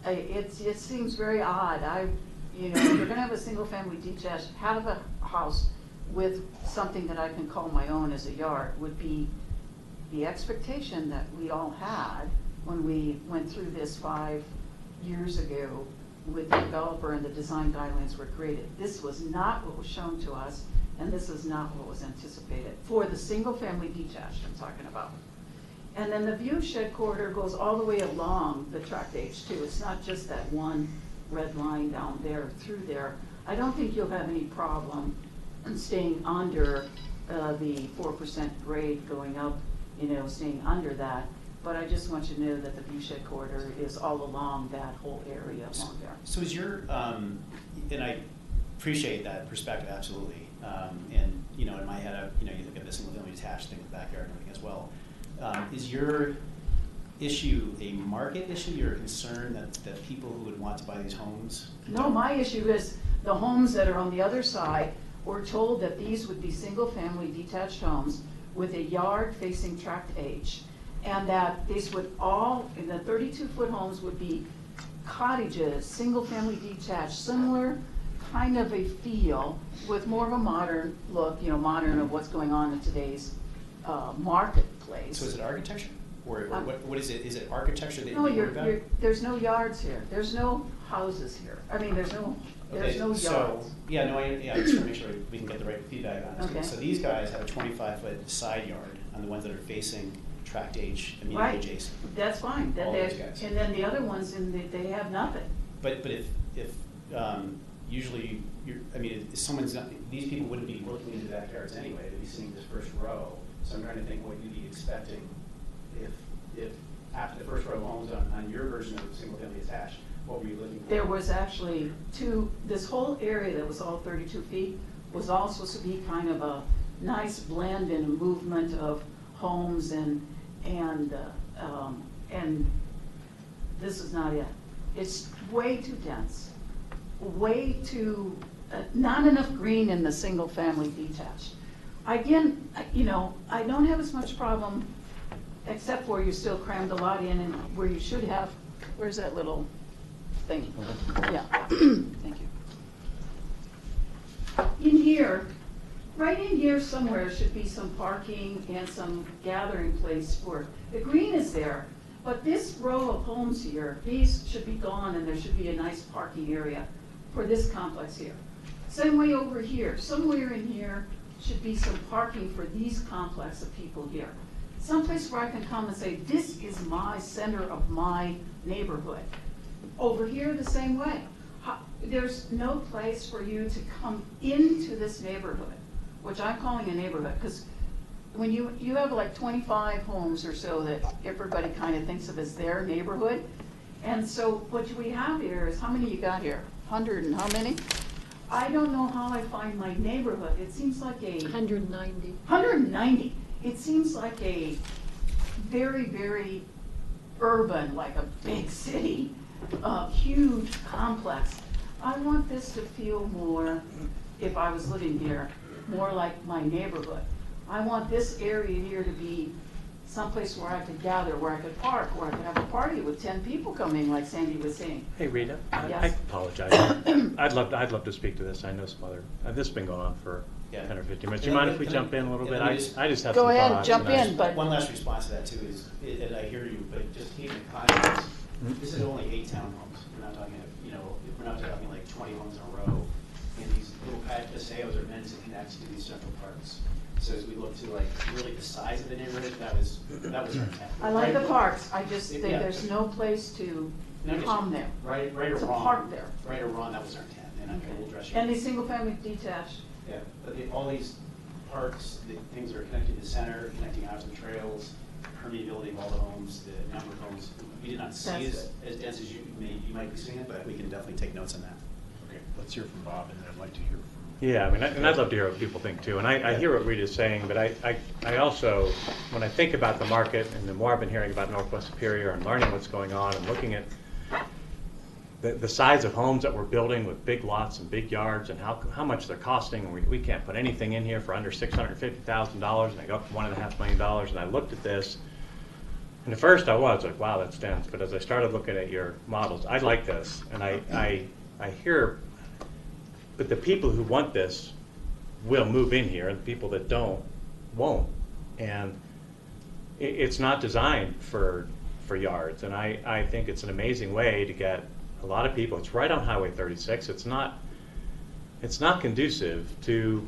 It seems very odd. You know, if you're going to have a single-family detached, have a house with something that I can call my own as a yard would be the expectation that we all had when we went through this 5 years ago with the developer and the design guidelines were created. This was not what was shown to us, and this is not what was anticipated for the single-family detached I'm talking about. And then the view shed corridor goes all the way along the tract H2. It's not just that one red line down there through there. I don't think you'll have any problem in staying under the 4% grade going up, you know, staying under that. But I just want you to know that the view shed corridor is all along that whole area along there. So is your, and I appreciate that perspective, absolutely. And, you know, in my head, you know, you look at this single-family detached thing in the backyard and everything as well. Is your issue a market issue? You're concerned that people who would want to buy these homes? No, my issue is the homes that are on the other side were told that these would be single-family detached homes with a yard facing tract H, and that these would all, in the 32-foot homes would be cottages, single-family detached, similar kind of a feel with more of a modern look, you know, modern of what's going on in today's marketplace. So is it architecture? Or what is it? Is it architecture that No, you're worried about? there's no yards here. There's no houses here. I mean, there's no yards. So, yeah, no, I just want to make sure we can get the right feedback on this. Okay. So these guys have a 25-foot side yard on the ones that are facing tract H immediately Right. adjacent. That's fine. Then All they- those guys. And then the other ones, they have nothing. But if usually someone's not, these people wouldn't be looking into backyards anyway. They'd be seeing this first row. So I'm trying to think what you'd be expecting if after the first row of homes on your version of single-family attached, what were you looking for? There was actually this whole area that was all 32 feet was all supposed to be kind of a nice blend and a movement of homes and this is not it. It's way too dense, way too, not enough green in the single-family detached. Again, you know, I don't have as much problem, except for you still crammed a lot in and where you should have, where's that little thing? Yeah, thank you. In here, right in here somewhere should be some parking and some gathering place for, the green is there, but this row of homes here, these should be gone and there should be a nice parking area for this complex here. Same way over here, somewhere in here should be some parking for these complex of people here. Someplace where I can come and say, this is my center of my neighborhood. Over here, the same way. There's no place for you to come into this neighborhood, which I'm calling a neighborhood, because when you have like 25 homes or so that everybody kind of thinks of as their neighborhood. And so what we have here is, how many you got here? 100 and how many? I don't know how I find my neighborhood. It seems like a 190. 190. It seems like a very, very urban, like a big city, huge complex. I want this to feel more, if I was living here, more like my neighborhood. I want this area here to be someplace where I could gather, where I could park, where I could have a party with 10 people coming, like Sandy was saying. Hey, Rita, I Yes. apologize. I'd love to speak to this. I know some other, this has been going on for 10 or 15 minutes. Do you mind if we jump in a little bit? I just have some thoughts. Go ahead, jump in, but. One last response to that too is, and I hear you, but just keep in context, this is only 8 townhomes. We're not talking, you know, we're not talking like 20 homes in a row. And these little paseos are meant to connect to these central parks. So as we look to like really the size of the neighborhood, that was our intent. I like the parks, I just think Yeah. there's no place to No, just- Palm there. Right or It's a wrong. park there. Right or wrong, that was our intent, and I will address you. And these single-family detached, Yeah, but all these parks, the things that are connected to the center, connecting housing trails, permeability of all the homes, the number of homes, we did not see That's as dense as you might be seeing it, but we can definitely take notes on that. Okay, let's hear from Bob, and then I'd like to hear from. Yeah, I mean, and I'd love to hear what people think too. And I hear what Rita's saying, but I also, when I think about the market, and the more I've been hearing about Northwest Superior and learning what's going on and looking at the size of homes that we're building with big lots and big yards and how much they're costing, and we can't put anything in here for under $650,000, and I go up to $1.5 million, and I looked at this, and at first I was like, wow, that's dense, but as I started looking at your models, I like this, and I hear, but the people who want this will move in here, and the people that don't, won't, and it's not designed for yards, and I think it's an amazing way to get a lot of people. It's right on Highway 36. It's not conducive to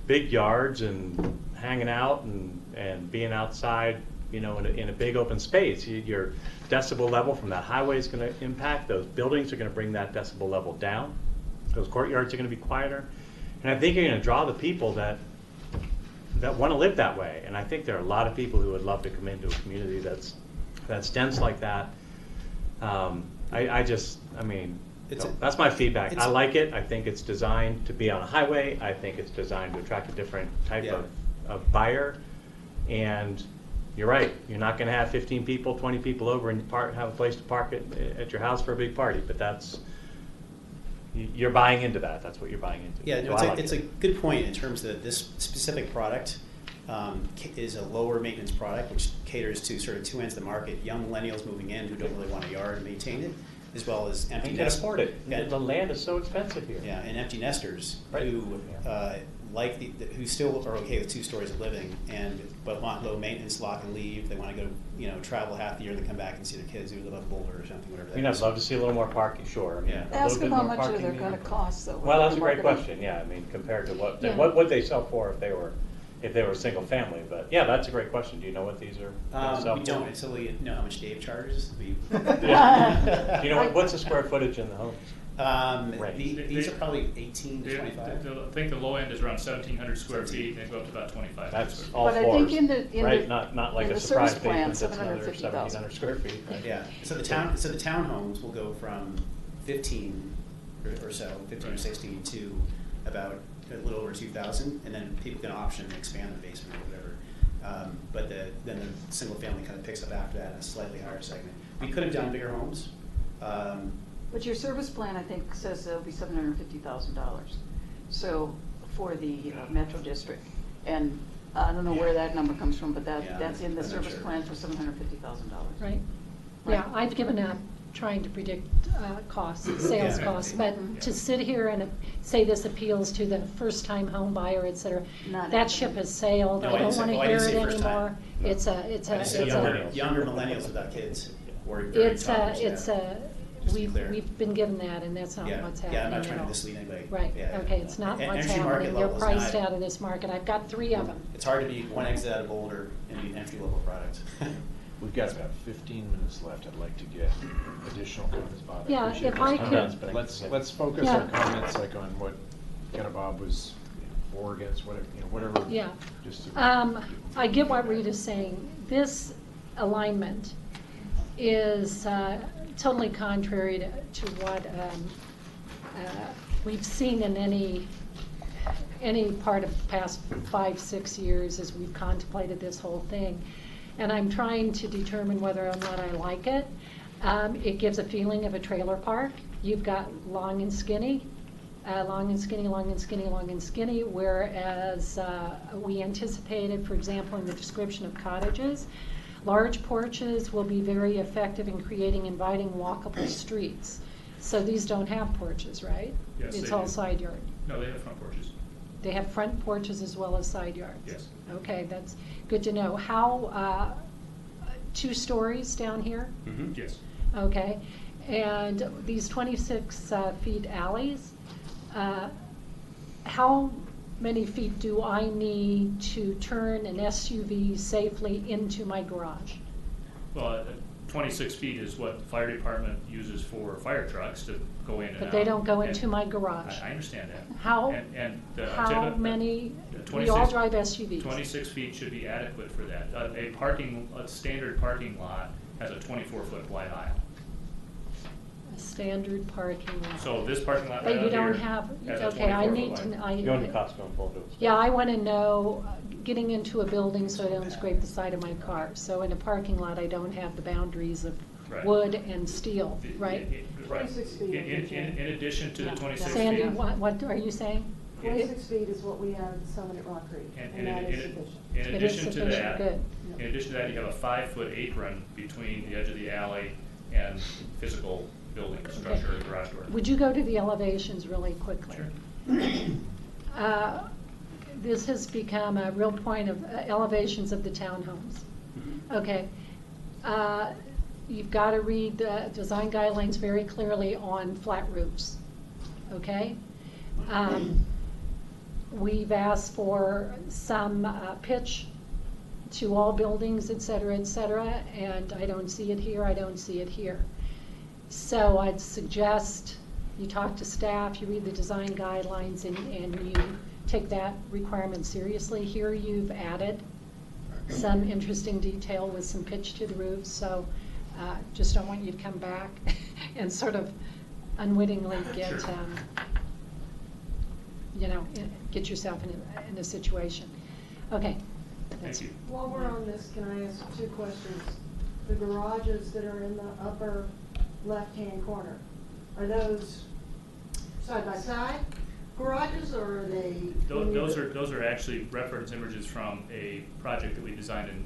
big yards and hanging out and being outside, you know, in a big open space. Your decibel level from that highway is going to impact. Those buildings are going to bring that decibel level down. Those courtyards are going to be quieter. And I think you're going to draw the people that want to live that way. And I think there are a lot of people who would love to come into a community that's dense like that. I mean, that's my feedback. I like it. I think it's designed to be on a highway. I think it's designed to attract a different type of buyer. And you're right. You're not going to have 15 people, 20 people over and have a place to park at your house for a big party. But you're buying into that. That's what you're buying into. Yeah, no, So it's a good point in terms that this specific product is a lower maintenance product, which caters to sort of two ends of the market: young millennials moving in who don't really want a yard and maintain it, as well as empty You can nesters. afford it. Yeah. The land is so expensive here. Yeah, and empty nesters Right. who who still are okay with 2 stories of living but want low maintenance, lock and leave. They want to go, travel half the year and then come back and see their kids who live up in Boulder or something, whatever that I mean, I'd is. love to see a little more parking, sure. I mean, Yeah. a ask little them bit how more much are parking they maybe. gonna cost though. Well, that's a great Marketing. question, yeah, I mean, compared to what Yeah. would they sell for if they were a single family, but yeah, that's a great question. Do you know what these are gonna sell We for? don't until we know how much Dave charges. Yeah. Do you know what's the square footage in the homes? Right. These are probably 18 to They- 25. I think the low end is around 1,700 square feet, and they go up to about 2,500 That's square feet. all But I floors, think in right? the- Not like in a the surprise service plan, basement that's another 750,000. 1,700 square feet, right? Yeah, so the townhomes will go from 15 or so, 15 or Right. 16 to about a little over 2,000, and then people can option and expand the basement or whatever. But then the single family kind of picks up after that in a slightly higher segment. We could have done bigger homes. But your service plan, I think, says it'll be $750,000. So, for the Metro District. And I don't know where that number comes from, but Yeah, that's in the I'm not service sure. plan for $750,000. Right. Yeah, I've given up trying to predict costs, sales Yeah. costs, but to sit here and say this appeals to the first-time home buyer, et cetera, Not that happening. ship has sailed. No, I don't want to I hear didn't it say first time. anymore. No. It's a, I just said younger millennials without kids, or it's toddlers, yeah. it's a, Just to be we've, clear. we've been given that, and that's not Yeah, what's yeah, happening I'm not at trying to all. mislead anybody. Right, Yeah, okay, it's not yeah. what's Energy market happening. You're level is priced not- out of this market. I've got 3 of them. It's hard to be one exit out of Boulder and be an entry-level product. We've got about 15 minutes left. I'd like to get additional comments, Bob. Yeah, appreciate if those I comments, could- But let's focus Yeah. our comments like on what kind of Bob was for, against, whatever. Yeah. Just to- I get what Rita's saying. This alignment is totally contrary to what we've seen in any part of the past 5-6 years as we've contemplated this whole thing. And I'm trying to determine whether or not I like it. It gives a feeling of a trailer park. You've got long and skinny, long and skinny, long and skinny, long and skinny, whereas we anticipated, for example, in the description of cottages, large porches will be very effective in creating inviting walkable streets. So these don't have porches, right? Yes, It's they all do. side yard. No, they have front porches. They have front porches as well as side yards? Yes. Okay, that's good to know. How, 2 stories down here? Yes. Okay, and these 26 feet alleys, how many feet do I need to turn an SUV safely into my garage? Well, 26 feet is what the fire department uses for fire trucks to go in and out. But they don't go And into my garage. I understand that. How, I'll tell you how what, many, we 26 all drive SUVs. 26 feet should be adequate for that. A standard parking lot has a 24-foot wide aisle. A standard parking lot. So this parking lot right But you out here don't have, has a okay, I 24-foot need wide. to, You own the Costco and Full Dose. yeah, I want to know, getting into a building so I don't scrape the side of my car. So in a parking lot, I don't have the boundaries of Right. wood and steel, right? Right. 26 feet. In addition to the 26 Sandy, feet. what are you saying? 26 feet is what we have at Summit at Rock Creek, and that is sufficient. In It is addition to sufficient, that, good. in addition to that, you have a 5-foot apron between the edge of the alley and physical building structure or garage door. Would you go to the elevations really quickly? Sure. This has become a real point of elevations of the townhomes. Okay. You've got to read the design guidelines very clearly on flat roofs, okay? We've asked for some pitch to all buildings, et cetera, and I don't see it here, I don't see it here. So I'd suggest you talk to staff, you read the design guidelines, and you take that requirement seriously. Here you've added some interesting detail with some pitch to the roofs, so just don't want you to come back and sort of unwittingly get, Sure. get yourself in a situation. Okay. Thank you. While we're on this, can I ask 2 questions? The garages that are in the upper left-hand corner, are those side-by-side garages, or are they? Those are actually reference images from a project that we designed in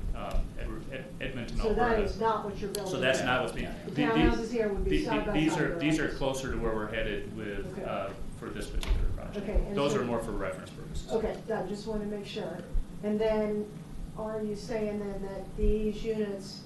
Edmonton, So Alberta. that is not what you're building? So that's there? not what's being. The townhouses here would be these- side-by-side These are garages. closer to where we're headed with, Okay. for this particular project. Okay, and Those so- are more for reference purposes. Okay, I just want to make sure. And then, are you saying then that these units,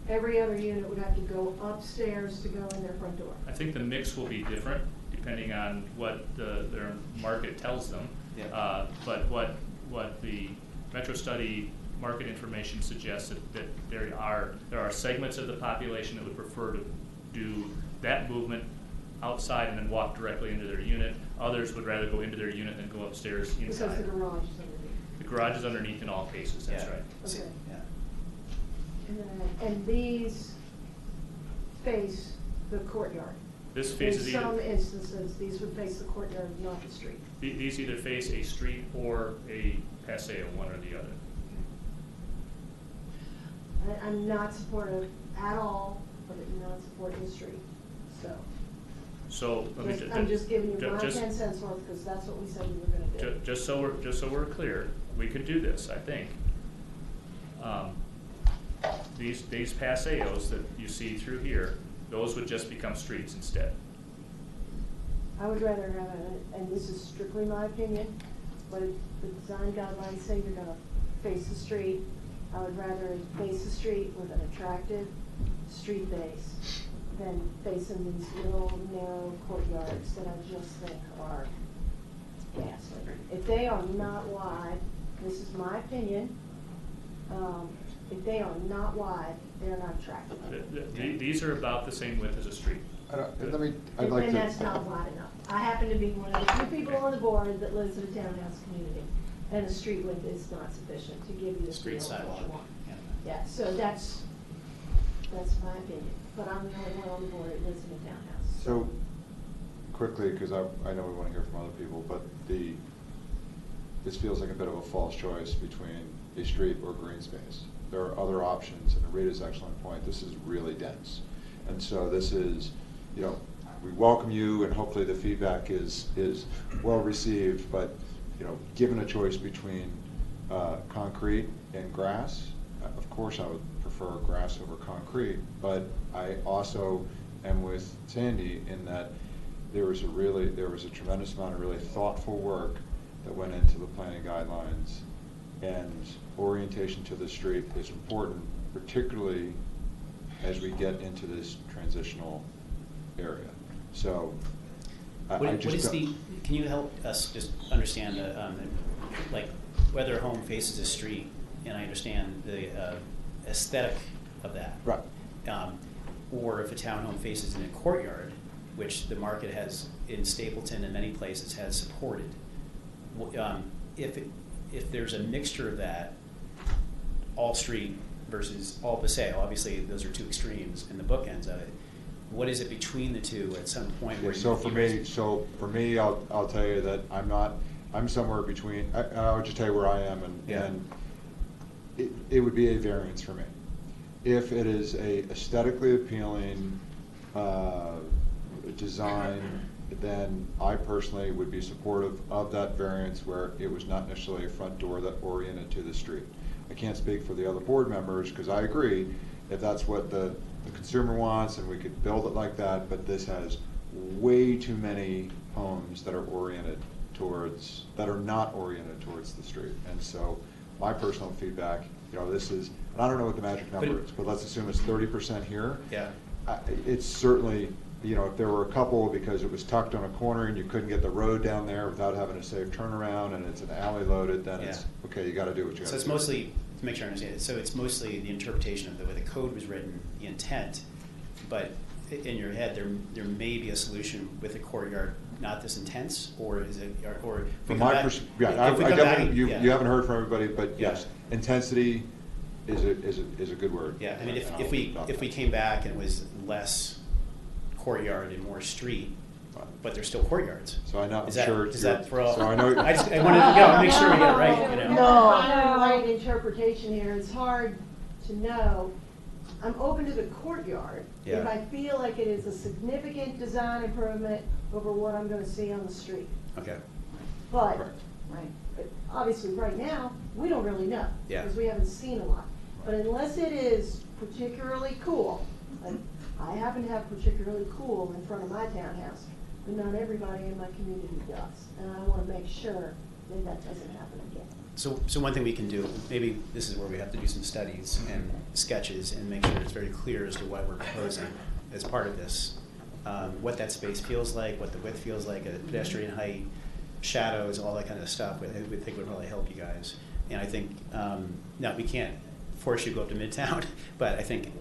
every other unit would have to go upstairs to go in their front door? I think the mix will be different depending on what their market tells them. Yeah. But what the Metro Study market information suggests that there are segments of the population that would prefer to do that movement outside and then walk directly into their unit. Others would rather go into their unit than go upstairs Because inside. the garage is underneath. The garage is underneath in all cases, that's Yeah. right. See, Okay. yeah. And these face the courtyard? This faces In some either, instances, these would face the courtyard, not the street. these either face a street or a paseo, one or the other. I'm not supportive at all of it not supporting the street, so. So, let me I'm just giving you my just- 10 cents worth, because that's what we said we were gonna do. Just so we're clear, we could do this, I think. These paseos that you see through here, those would just become streets instead. I would rather have it, and this is strictly my opinion, but if the design guidelines say you're gonna face the street, I would rather it face the street with an attractive street base than facing these little narrow courtyards that I just think are ghastly. If they are not wide, this is my opinion, if they are not wide, they're not attractive. These are about the same width as a street. I'd like to. And that's not wide enough. I happen to be one of the few people on the board that lives in a townhouse community, and a street width is not sufficient to give you the Street feel of what you sidewalk. want. Yeah. Yeah, so that's my opinion, but I'm the only one on the board that lives in a townhouse. So, quickly, because I know we want to hear from other people, but this feels like a bit of a false choice between a street or green space. There are other options, and Rita's excellent point, this is really dense. And so this is, we welcome you, and hopefully the feedback is well received, but, given a choice between concrete and grass, of course I would prefer grass over concrete, but I also am with Sandy in that there was a tremendous amount of really thoughtful work that went into the planning guidelines, and orientation to the street is important, particularly as we get into this transitional area. So, Can you help us just understand whether a home faces a street, and I understand the aesthetic of that. Right. Or if a townhome faces in a courtyard, which the market has in Stapleton and many places has supported. If there's a mixture of that, all street versus all Paseo, obviously those are two extremes in the bookends of it. What is it between the two at some point where So for me, I'll tell you that I'm somewhere between, I'll just tell you where I am, and it would be a variance for me. If it is a aesthetically appealing design, then I personally would be supportive of that variance where it was not necessarily a front door that oriented to the street. I can't speak for the other board members, because I agree, if that's what the consumer wants, and we could build it like that, but this has way too many homes that are oriented towards, that are not oriented towards the street. And so my personal feedback, this is, and I don't know what the magic number is, but let's assume it's 30% here. Yeah. It's certainly, if there were a couple because it was tucked on a corner and you couldn't get the road down there without having a safe turnaround, and it's an alley loaded, then it's, okay, you gotta do what you gotta do. So it's mostly, to make sure I understand it, so it's mostly the interpretation of the way the code was written, the intent, but in your head, there may be a solution with a courtyard not this intense, or is it, or? From my perspective, you haven't heard from everybody, but yes, intensity is a good word. Yeah, I mean, if we came back and it was less courtyard and more street, but they're still courtyards. So I know, is that, sure. Is that for all? So I know. I wanted to make sure we get it right. No, right interpretation here. It's hard to know. I'm open to the courtyard if I feel like it is a significant design improvement over what I'm going to see on the street. Okay. But, Right. but obviously, right now, we don't really know because we haven't seen a lot. But unless it is particularly cool, like I happen to have particularly cool in front of my townhouse, but not everybody in my community does, and I want to make sure that that doesn't happen again. So one thing we can do, maybe this is where we have to do some studies and sketches and make sure it's very clear as to what we're proposing as part of this. What that space feels like, what the width feels like, pedestrian height, shadows, all that kind of stuff. We think would really help you guys. And I think, now we can't force you to go up to Midtown, but I think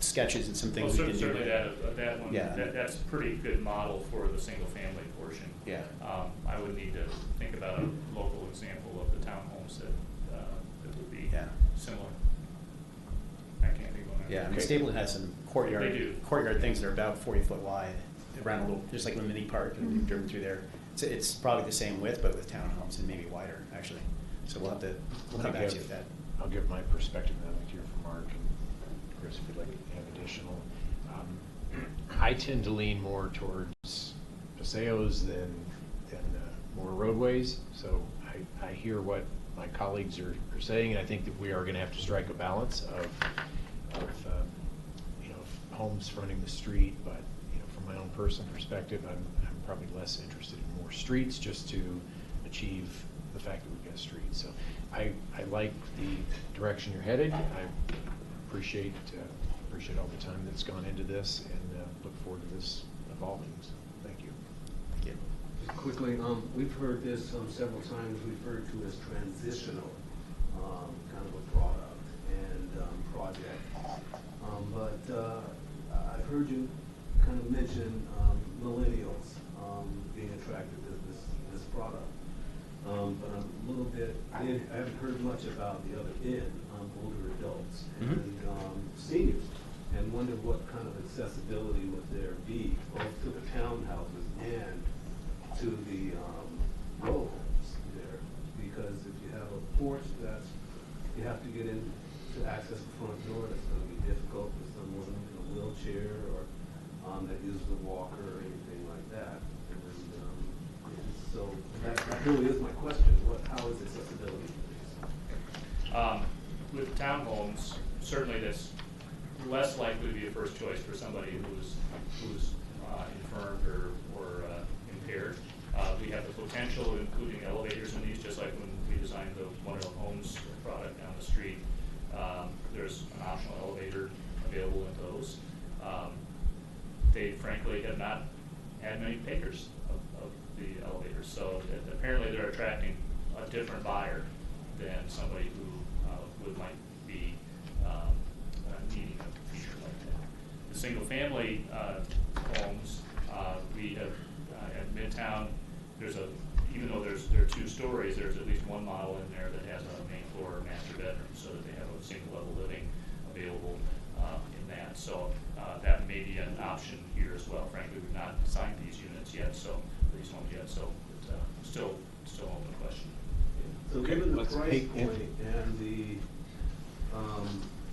sketches and some things we can do. Certainly that one, that's a pretty good model for the single family portion. Yeah. I would need to think about a local example of the townhomes that would be similar. I can't think of one. Yeah, I mean, Stapleton has some courtyard things that are about 40 foot wide, around a little, just like a mini park, and we've driven through there. It's probably the same width, but with townhomes and maybe wider, actually. So we'll come back to you with that. I'll give my perspective, and then I'd like to hear from Mark and Chris if you'd like to have additional. I tend to lean more towards paseos than more roadways. So I hear what my colleagues are saying, and I think that we are going to have to strike a balance of homes fronting the street. But from my own personal perspective, I'm probably less interested in more streets just to achieve the fact that we've got streets. So I like the direction you're headed. I appreciate all the time that's gone into this, and look forward to this evolving. So thank you. Thank you. Just quickly, we've heard this several times referred to as transitional, kind of a product and project. But I've heard you kind of mention millennials being attracted to this product. But I'm a little bit, I haven't heard much about the other end, older adults and seniors, and wonder what kind of accessibility would there be both to the townhouses and to the row homes there. Because if you have a porch you have to get in to access the front door, that's going to be difficult for someone in a wheelchair or that uses a walker or anything like that. So that really is my question. How is accessibility? With townhomes, certainly that's less likely to be a first choice for somebody who's infirmed or impaired. We have the potential of including elevators in these, just like when we designed the Wonderland Homes product down the street. There's an optional elevator available in those. They frankly have not had many takers of the elevators, so apparently they're attracting a different buyer than somebody who might be needing a feature like single-family homes, we have at Midtown, even though there are 2 stories, there's at least one model in there that has a main floor master bedroom, so that they have a single-level living available in that. So that may be an option here as well. Frankly, we've not signed these units yet, these homes yet, so it's still an open question. So Okay, given the let's price take- point and the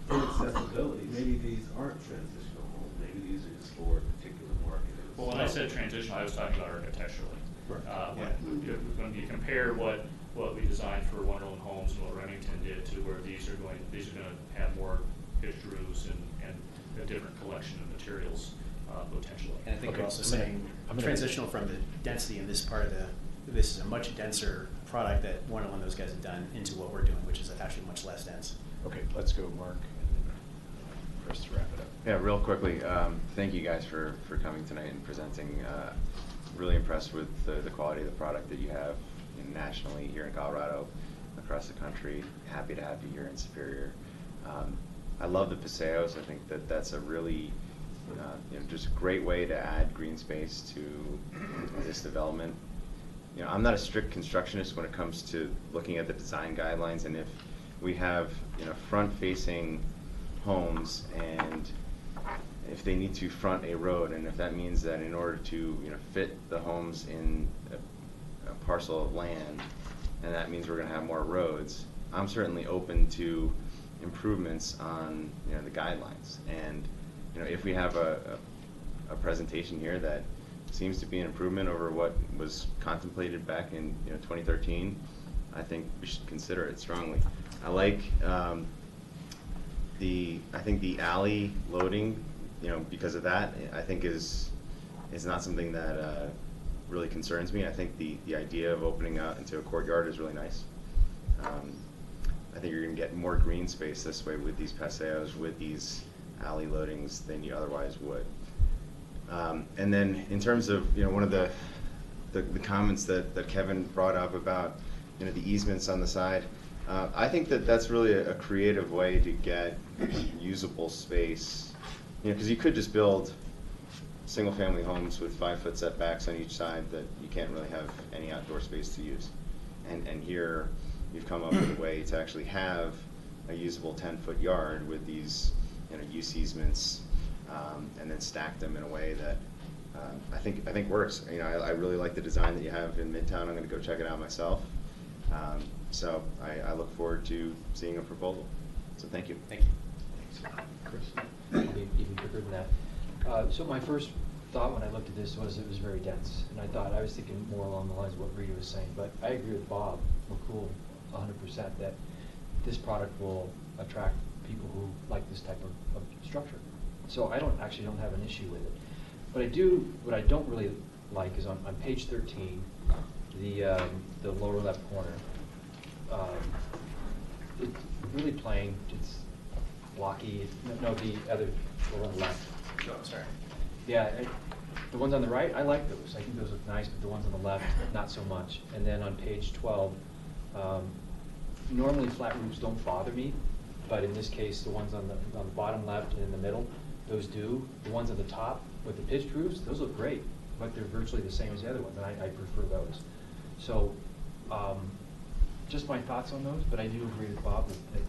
inaccessibility, maybe these aren't transitional homes, maybe these are just for a particular market. Well, when I said transitional, I was talking about architecturally. When you compare what we designed for Wonderland Homes and what Remington did to where these are going to have more pitched roofs and a different collection of materials potentially. And I think Okay, we're also I'm gonna- saying I'm gonna- transitional from the density in this part of this is a much denser product that Wonderland those guys have done into what we're doing, which is actually much less dense. Okay, let's go, Mark, and then Chris to wrap it up. Yeah, real quickly, thank you guys for coming tonight and presenting. Really impressed with the quality of the product that you have nationally here in Colorado, across the country. Happy to have you here in Superior. I love the Paseos. I think that's a really just a great way to add green space to this development. I'm not a strict constructionist when it comes to looking at the design guidelines, and if we have front-facing homes and if they need to front a road, and if that means that in order to fit the homes in a parcel of land, and that means we're going to have more roads, I'm certainly open to improvements on the guidelines. And if we have a presentation here that seems to be an improvement over what was contemplated back in 2013, I think we should consider it strongly. I like I think the alley loading, because of that, I think is not something that really concerns me. I think the idea of opening out into a courtyard is really nice. I think you're going to get more green space this way with these paseos, with these alley loadings than you otherwise would. And then in terms of one of the comments that Kevin brought up about the easements on the side, I think that's really a creative way to get usable space. Because you could just build single-family homes with 5-foot setbacks on each side that you can't really have any outdoor space to use. And here you've come up with a way to actually have a usable 10-foot yard with these use easements, and then stack them in a way that I think works. I really like the design that you have in Midtown. I'm going to go check it out myself. So I look forward to seeing a proposal. So thank you. Thank you. Chris? I'll be even quicker than that. So my first thought when I looked at this was it was very dense, and I was thinking more along the lines of what Rita was saying, but I agree with Bob McCool 100% that this product will attract people who like this type of structure. So I don't have an issue with it. But what I don't really like is on page 13, the lower left corner. It's really plain, it's blocky. No, the other on the left. Oh, sorry. Yeah, the ones on the right, I like those. I think those look nice, but the ones on the left, not so much. And then on page 12, normally flat roofs don't bother me, but in this case, the ones on the bottom left and in the middle, those do. The ones on the top with the pitched roofs, those look great, but they're virtually the same as the other ones, and I prefer those. So, just my thoughts on those, but I do agree with Bob that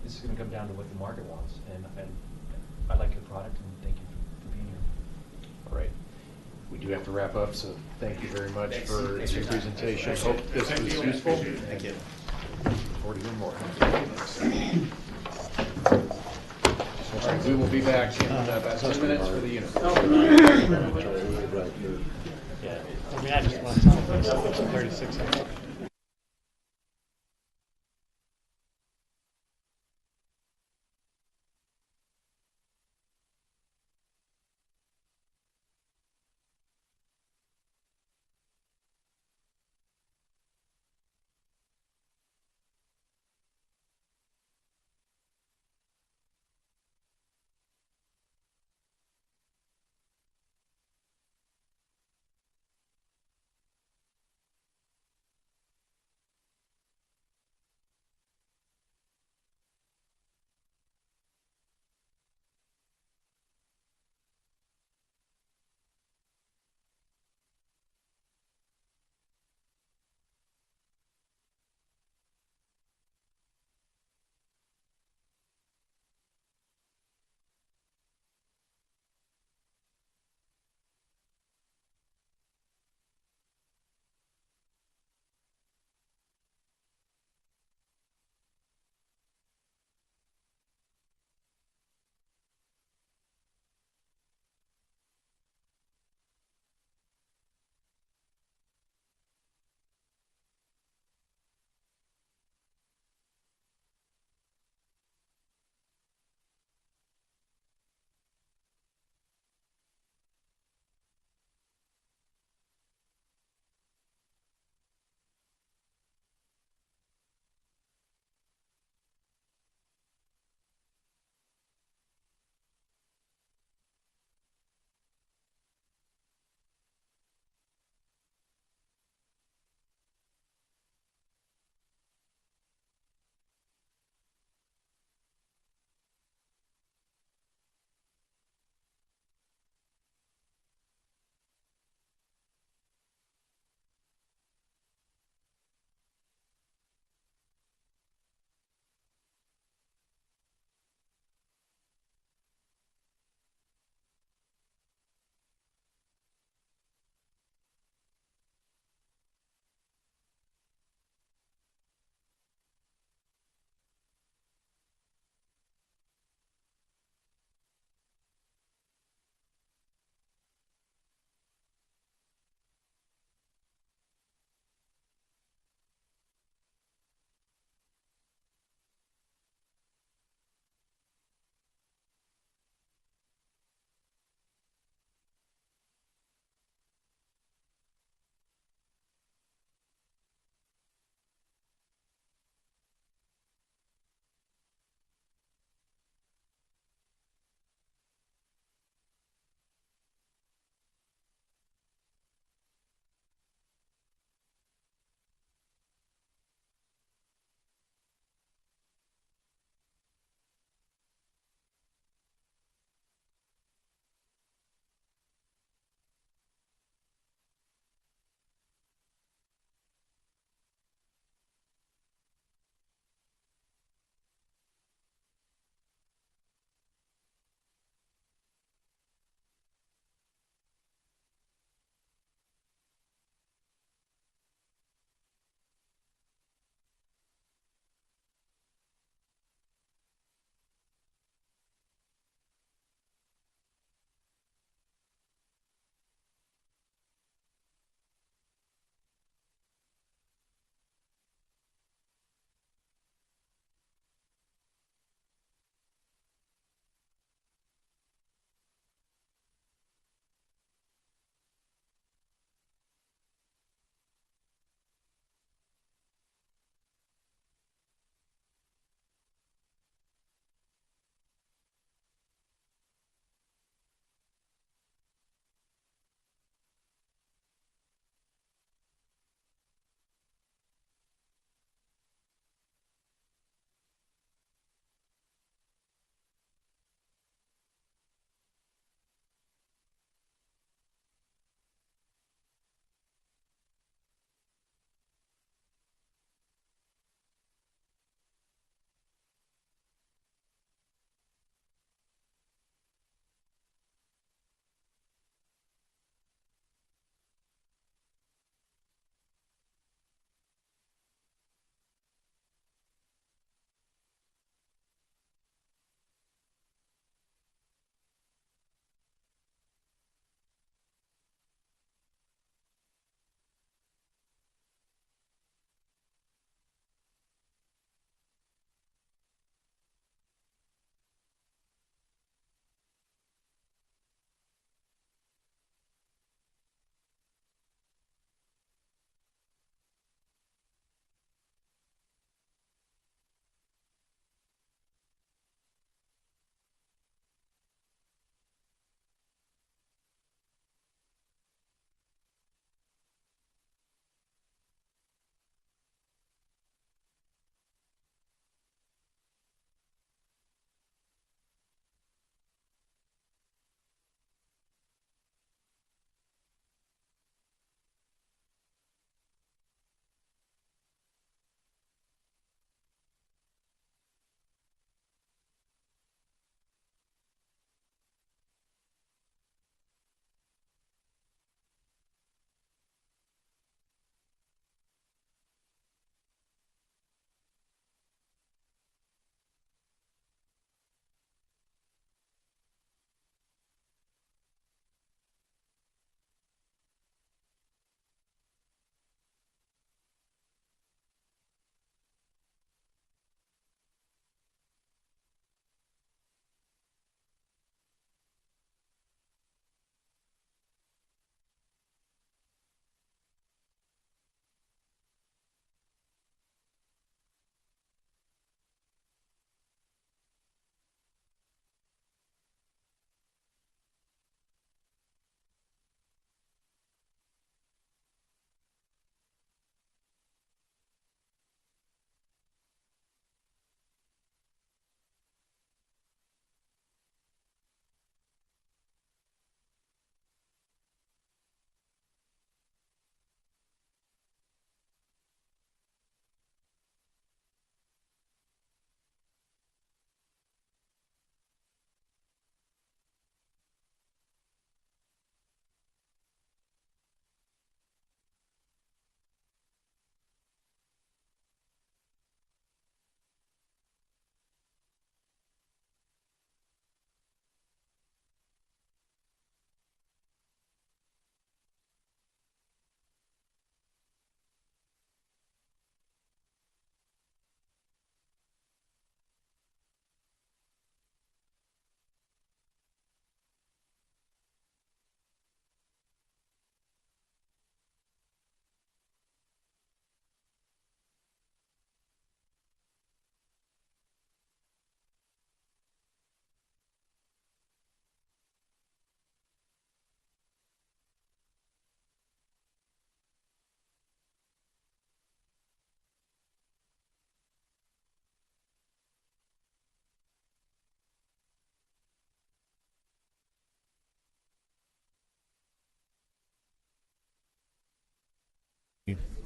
this is going to come down to what the market wants, and I like your product, and thank you for being here. All right. We do have to wrap up, so thank you very much Thanks. for Thanks for your your time. presentation. Thank you. Hope this Thank was you. useful. Appreciate it. Thank you. Look forward to hearing more. All right, we will be back in about 10 minutes for the unit. Yeah, I mean, I just want to tell them 36.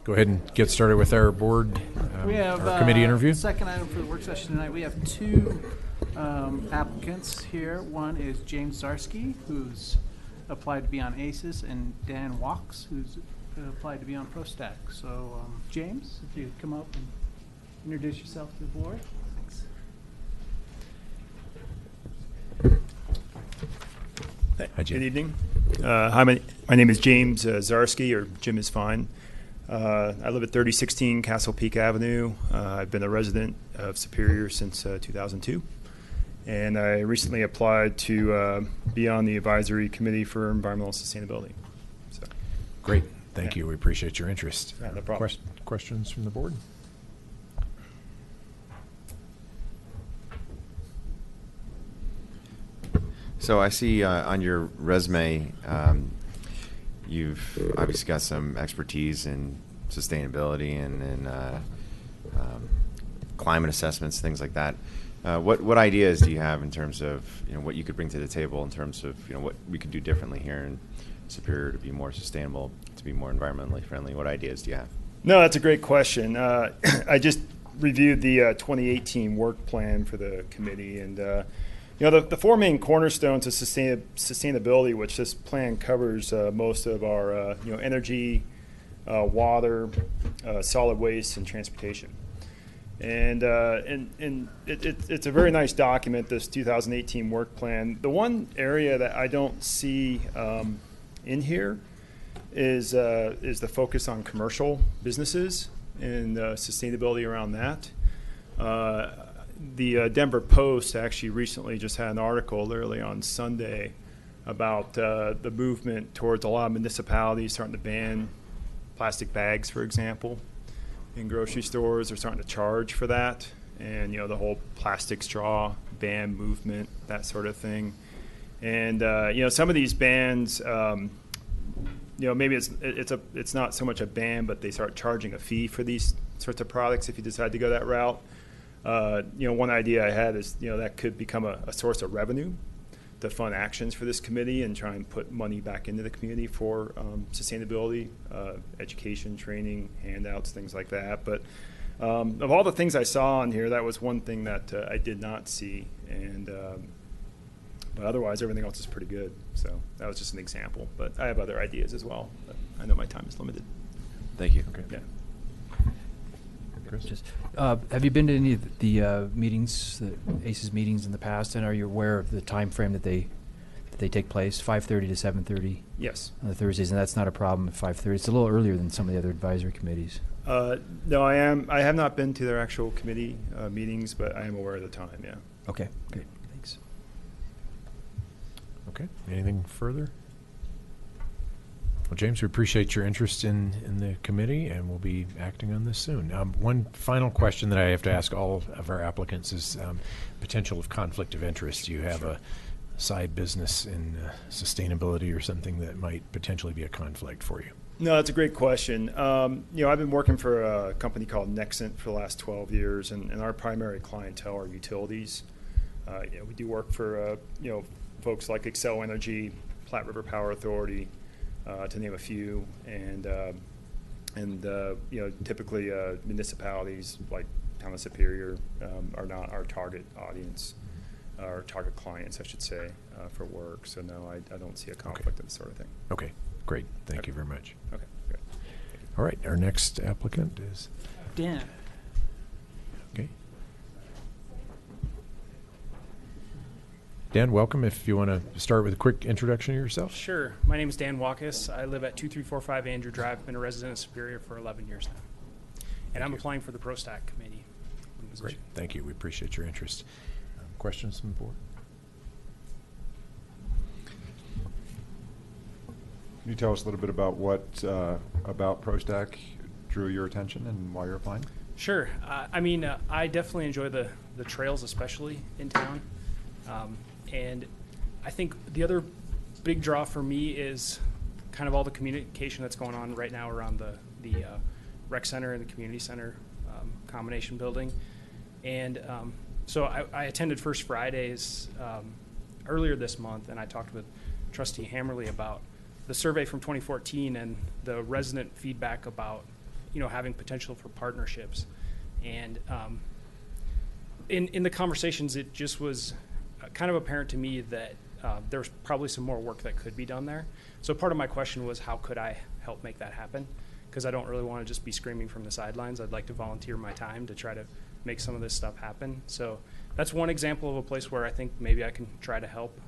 go ahead and get started with our board, We have our committee interview. Second item for the work session tonight. We have two applicants here. One is James Zarsky, who's applied to be on ACES, and Dan Walks, who's applied to be on ProStack. So, James, if you come up and introduce yourself to the board. Thanks. Hi, Jim. Good evening. Hi, my name is James Zarsky, or Jim is fine. I live at 3016 Castle Peak Avenue. I've been a resident of Superior since 2002. And I recently applied to be on the advisory committee for environmental sustainability. So, Great. Thank you. We appreciate your interest. Yeah, no problem. Questions from the board? So I see on your resume, you've obviously got some expertise in sustainability and climate assessments, things like that. What ideas do you have in terms of what you could bring to the table in terms of what we could do differently here in Superior to be more sustainable, to be more environmentally friendly? What ideas do you have? No, that's a great question. I just reviewed the 2018 work plan for the committee, and the four main cornerstones of sustainability, which this plan covers most of our energy, water, solid waste, and transportation. And it's a very nice document, this 2018 work plan. The one area that I don't see in here is the focus on commercial businesses and sustainability around that. The Denver Post actually recently just had an article literally on Sunday about the movement towards a lot of municipalities starting to ban plastic bags, for example, in grocery stores. They're starting to charge for that, and the whole plastic straw ban movement, that sort of thing. And some of these bans, maybe it's not so much a ban, but they start charging a fee for these sorts of products if you decide to go that route. One idea I had is that could become a source of revenue to fund actions for this committee and try and put money back into the community for sustainability, education, training, handouts, things like that. But of all the things I saw on here, that was one thing that I did not see. And but otherwise, everything else is pretty good. So that was just an example. But I have other ideas as well. But I know my time is limited. Thank you. Okay. Yeah. Just, have you been to any of the meetings, the ACES meetings in the past, and are you aware of the time frame that they take place, 5:30 to 7:30? Yes. On the Thursdays, and that's not a problem at 5:30. It's a little earlier than some of the other advisory committees. No, I am. I have not been to their actual committee meetings, but I am aware of the time. Yeah. Okay. Great. Thanks. Okay. Anything further? Well, James, we appreciate your interest in the committee, and we'll be acting on this soon. One final question that I have to ask all of our applicants is potential of conflict of interest. Do you have a side business in sustainability or something that might potentially be a conflict for you? No, that's a great question. I've been working for a company called Nexent for the last 12 years, and our primary clientele are utilities. We do work for folks like Xcel Energy, Platte River Power Authority, to name a few, and typically municipalities like Town of Superior are not our target audience, our target clients, I should say, for work. So no, I don't see a conflict of this sort of thing. Okay, great. Thank you very much. Okay, great. All right, our next applicant is Dan. Okay. Dan, welcome. If you want to start with a quick introduction of yourself. Sure. My name is Dan Walkus. I live at 2345 Andrew Drive. Been a resident of Superior for 11 years now. And I'm applying for the ProStack committee. Great. Thank you. We appreciate your interest. Questions from the board? Can you tell us a little bit about what about ProStack drew your attention and why you're applying? Sure. I definitely enjoy the trails, especially in town. And I think the other big draw for me is kind of all the communication that's going on right now around the rec center and the community center combination building. And so I attended First Fridays earlier this month, and I talked with Trustee Hammerly about the survey from 2014 and the resident feedback about having potential for partnerships. And in the conversations, it just was kind of apparent to me that there was probably some more work that could be done there. So part of my question was, how could I help make that happen? Because I don't really want to just be screaming from the sidelines. I'd like to volunteer my time to try to make some of this stuff happen. So that's one example of a place where I think maybe I can try to help.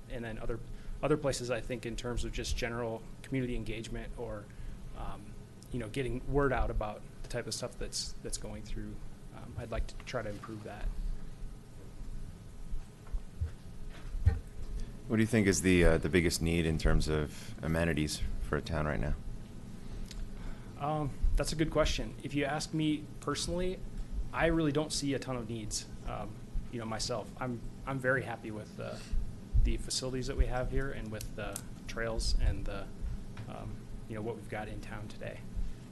And then other places, I think, in terms of just general community engagement or getting word out about the type of stuff that's going through. I'd like to try to improve that. What do you think is the biggest need in terms of amenities for a town right now? That's a good question. If you ask me personally, I really don't see a ton of needs. Myself, I'm very happy with the facilities that we have here and with the trails and the what we've got in town today.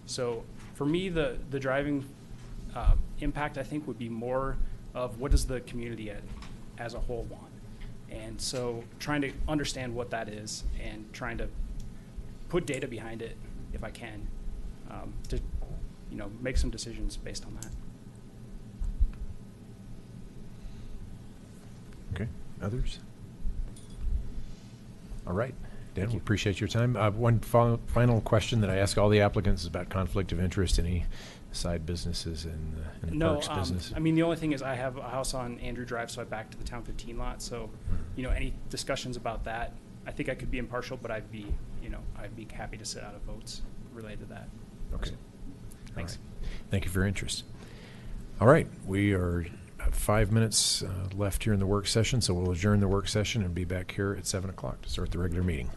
So for me, the driving impact, I think, would be more of what does the community as a whole want. And so trying to understand what that is and trying to put data behind it, if I can, to make some decisions based on that. Okay, others? All right, Dan, we appreciate your time. One final question that I ask all the applicants is about conflict of interest, any side businesses in the parks business? I mean, the only thing is I have a house on Andrew Drive, so I back to the Town 15 lot. So, any discussions about that, I think I could be impartial, but I'd be happy to sit out of votes related to that. Okay. Thanks. Right. Thank you for your interest. All right, we are 5 minutes left here in the work session, so we'll adjourn the work session and be back here at 7 o'clock to start the regular meeting.